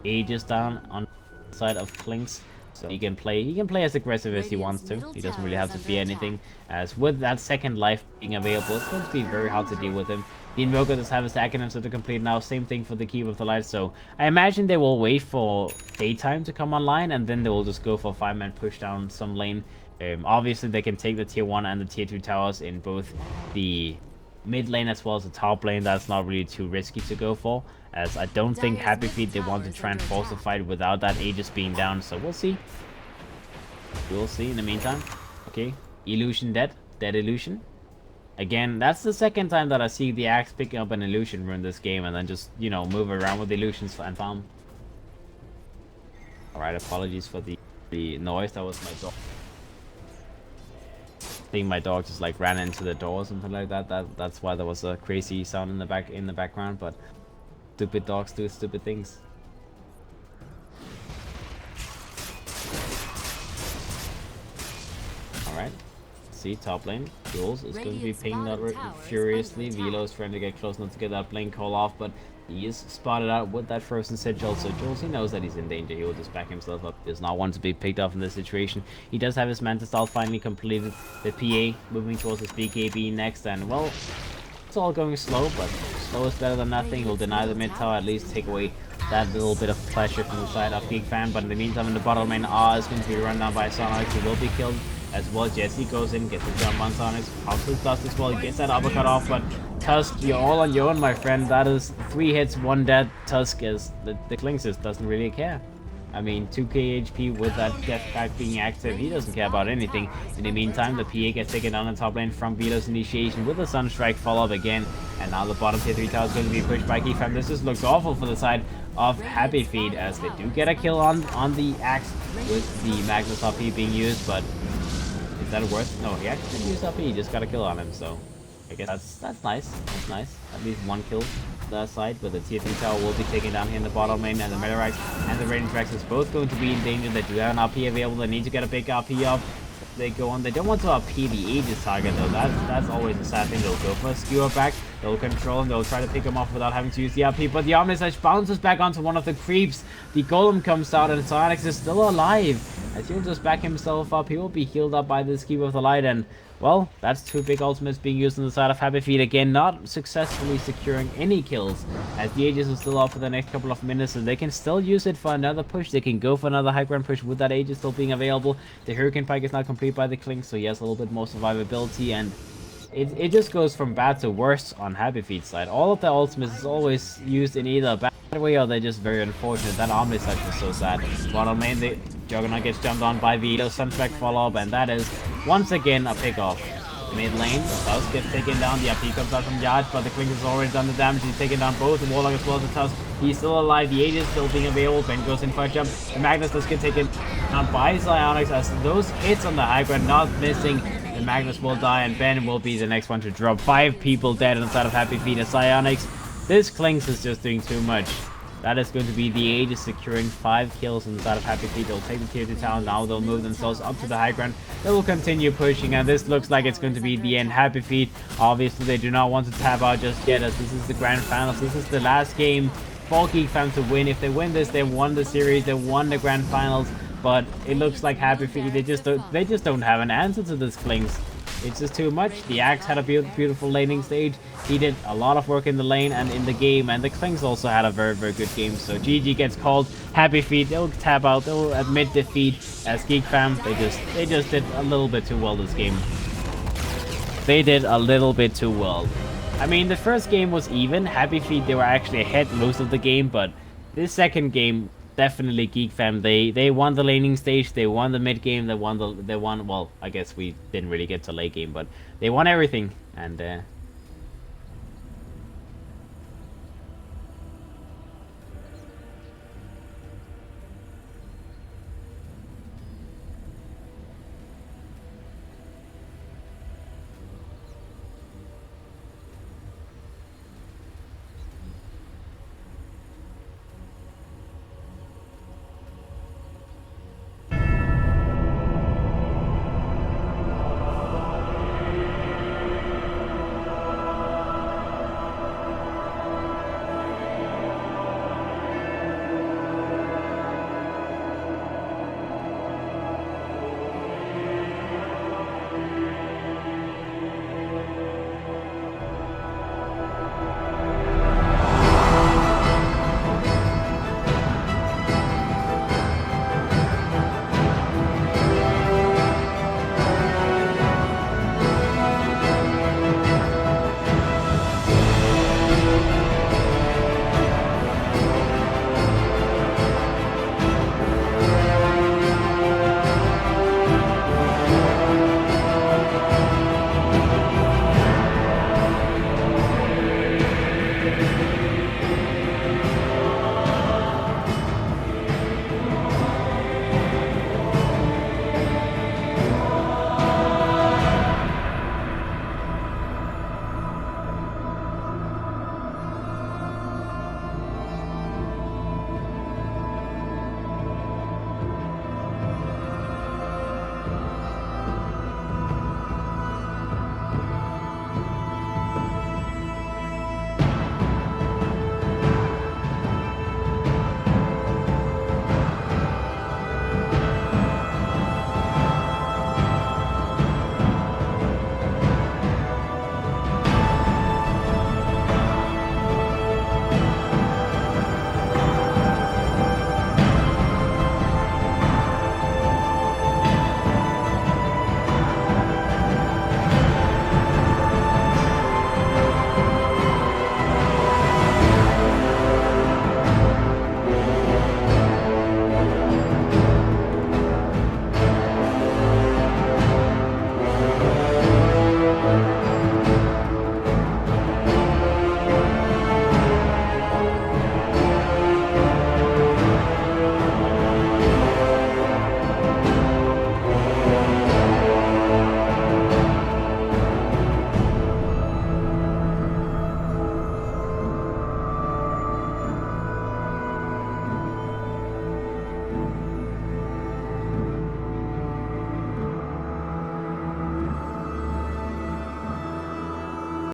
Age is down on the side of Clinks. So he can play as aggressive as he wants to. He doesn't really have to fear anything. As with that second life being available, it's going to be very hard to deal with him. The Invoker does have his Acronym to complete now. Same thing for the Keeper of the Light. So I imagine they will wait for daytime to come online, and then they will just go for a 5-man push down some lane. Obviously they can take the tier 1 and the tier 2 towers in both the mid lane as well as the top lane, that's not really too risky to go for, as I don't think Happy Feet they want to try and force a fight without that Aegis being down, so we'll see. We'll see in the meantime. Okay, illusion dead illusion. Again, that's the second time that I see the Axe picking up an illusion rune this game and then just, you know, move around with illusions and farm. Alright, apologies for the noise, that was my dog. I think my dog just like ran into the door or something like that. That's why there was a crazy sound in the background, but stupid dogs do stupid things. Alright. See, top lane. Jules is going to be pinged out furiously. Velo is trying to get close enough to get that blink call off, but he is spotted out with that frozen sigil. So Jules, he knows that he's in danger. He will just back himself up. Does not want to be picked off in this situation. He does have his Manta style finally completed. The PA moving towards his BKB next, and well, it's all going slow, but slow is better than nothing. He'll deny the mid tower, at least take away that little bit of pressure from the side of Geek Fan. But in the meantime, in the bottom lane, R is going to be run down by Sonic. He will be killed as well. Jesse goes in, gets the jump on Sonic, pops his dust as well, he gets that uppercut off, but Tusk, you're all on your own, my friend. That is 3 hits, 1 dead. Tusk is the Klings just doesn't really care. I mean, 2k HP with that death pack being active, he doesn't care about anything. In the meantime, the PA gets taken down in top lane from Velo's initiation with a Sunstrike follow-up again, and now the bottom tier 3 tower is going to be pushed by Geek Fam. This just looks awful for the side of Happy Feet, as they do get a kill on the Axe with the Magnus RP being used, but is that worth? No, he actually didn't use RP, he just got a kill on him, so I guess that's nice. That's nice. At least 1 kill that side, but the tier 3 tower will be taken down here in the bottom lane, and the Metarax and the Radiant Rex is both going to be in danger. They do have an RP available. They need to get a big RP up. They go on. They don't want to RP the Aegis target though. That's always a sad thing. They'll go for a skewer back. They'll control him. They'll try to pick him off without having to use the RP. But the Omnislash bounces back onto one of the creeps. The Golem comes out, and Sonic is still alive. As he'll just back himself up, he will be healed up by this Keep of the Light, and well, that's 2 big ultimates being used on the side of Happy Feet. Again, not successfully securing any kills, as the Aegis is still off for the next couple of minutes, and they can still use it for another push. They can go for another high ground push with that Aegis still being available. The Hurricane Pike is now complete by the Klink, so he has a little bit more survivability, and it just goes from bad to worse on Happy Feet's side. All of their ultimates is always used in either a bad way or they're just very unfortunate. That Omnislash was so sad. Bottom lane, the Juggernaut gets jumped on by Velo, Sunstrike follow-up, and that is once again a pick-off. Mid lane, the Tusk gets taken down, the RP comes out from Yard, but the Klink has already done the damage. He's taken down both the Warlock as well as the Tusk. He's still alive, the Aegis still being available. Ben goes in for a jump. The Magnus does get taken down by Psionics, as those hits on the high ground not missing. The Magnus will die, and Ben will be the next one to drop. 5 people dead inside of Happy Feet as Psionics. This Klings is just doing too much. That is going to be the Aegis securing 5 kills inside of Happy Feet. They'll take the tier 2 town. Now they'll move themselves up to the high ground. They will continue pushing, and this looks like it's going to be the end. Happy Feet, obviously they do not want to tap out just yet, as this is the grand finals. This is the last game for Geek Fam to win. If they win this, they won the series, they won the grand finals. But it looks like Happy Feet, they just don't have an answer to this Klings. It's just too much. The Axe had a beautiful laning stage. He did a lot of work in the lane and in the game, and the Klings also had a very, very good game. So GG gets called. Happy Feet, they'll tap out, they'll admit defeat. As Geek Fam, they just did a little bit too well this game. They did a little bit too well. I mean, the first game was even. Happy Feet, they were actually ahead most of the game, but this second game, definitely Geek Fam. They won the laning stage, they won the mid game, they won well, I guess we didn't really get to late game, but they won everything, and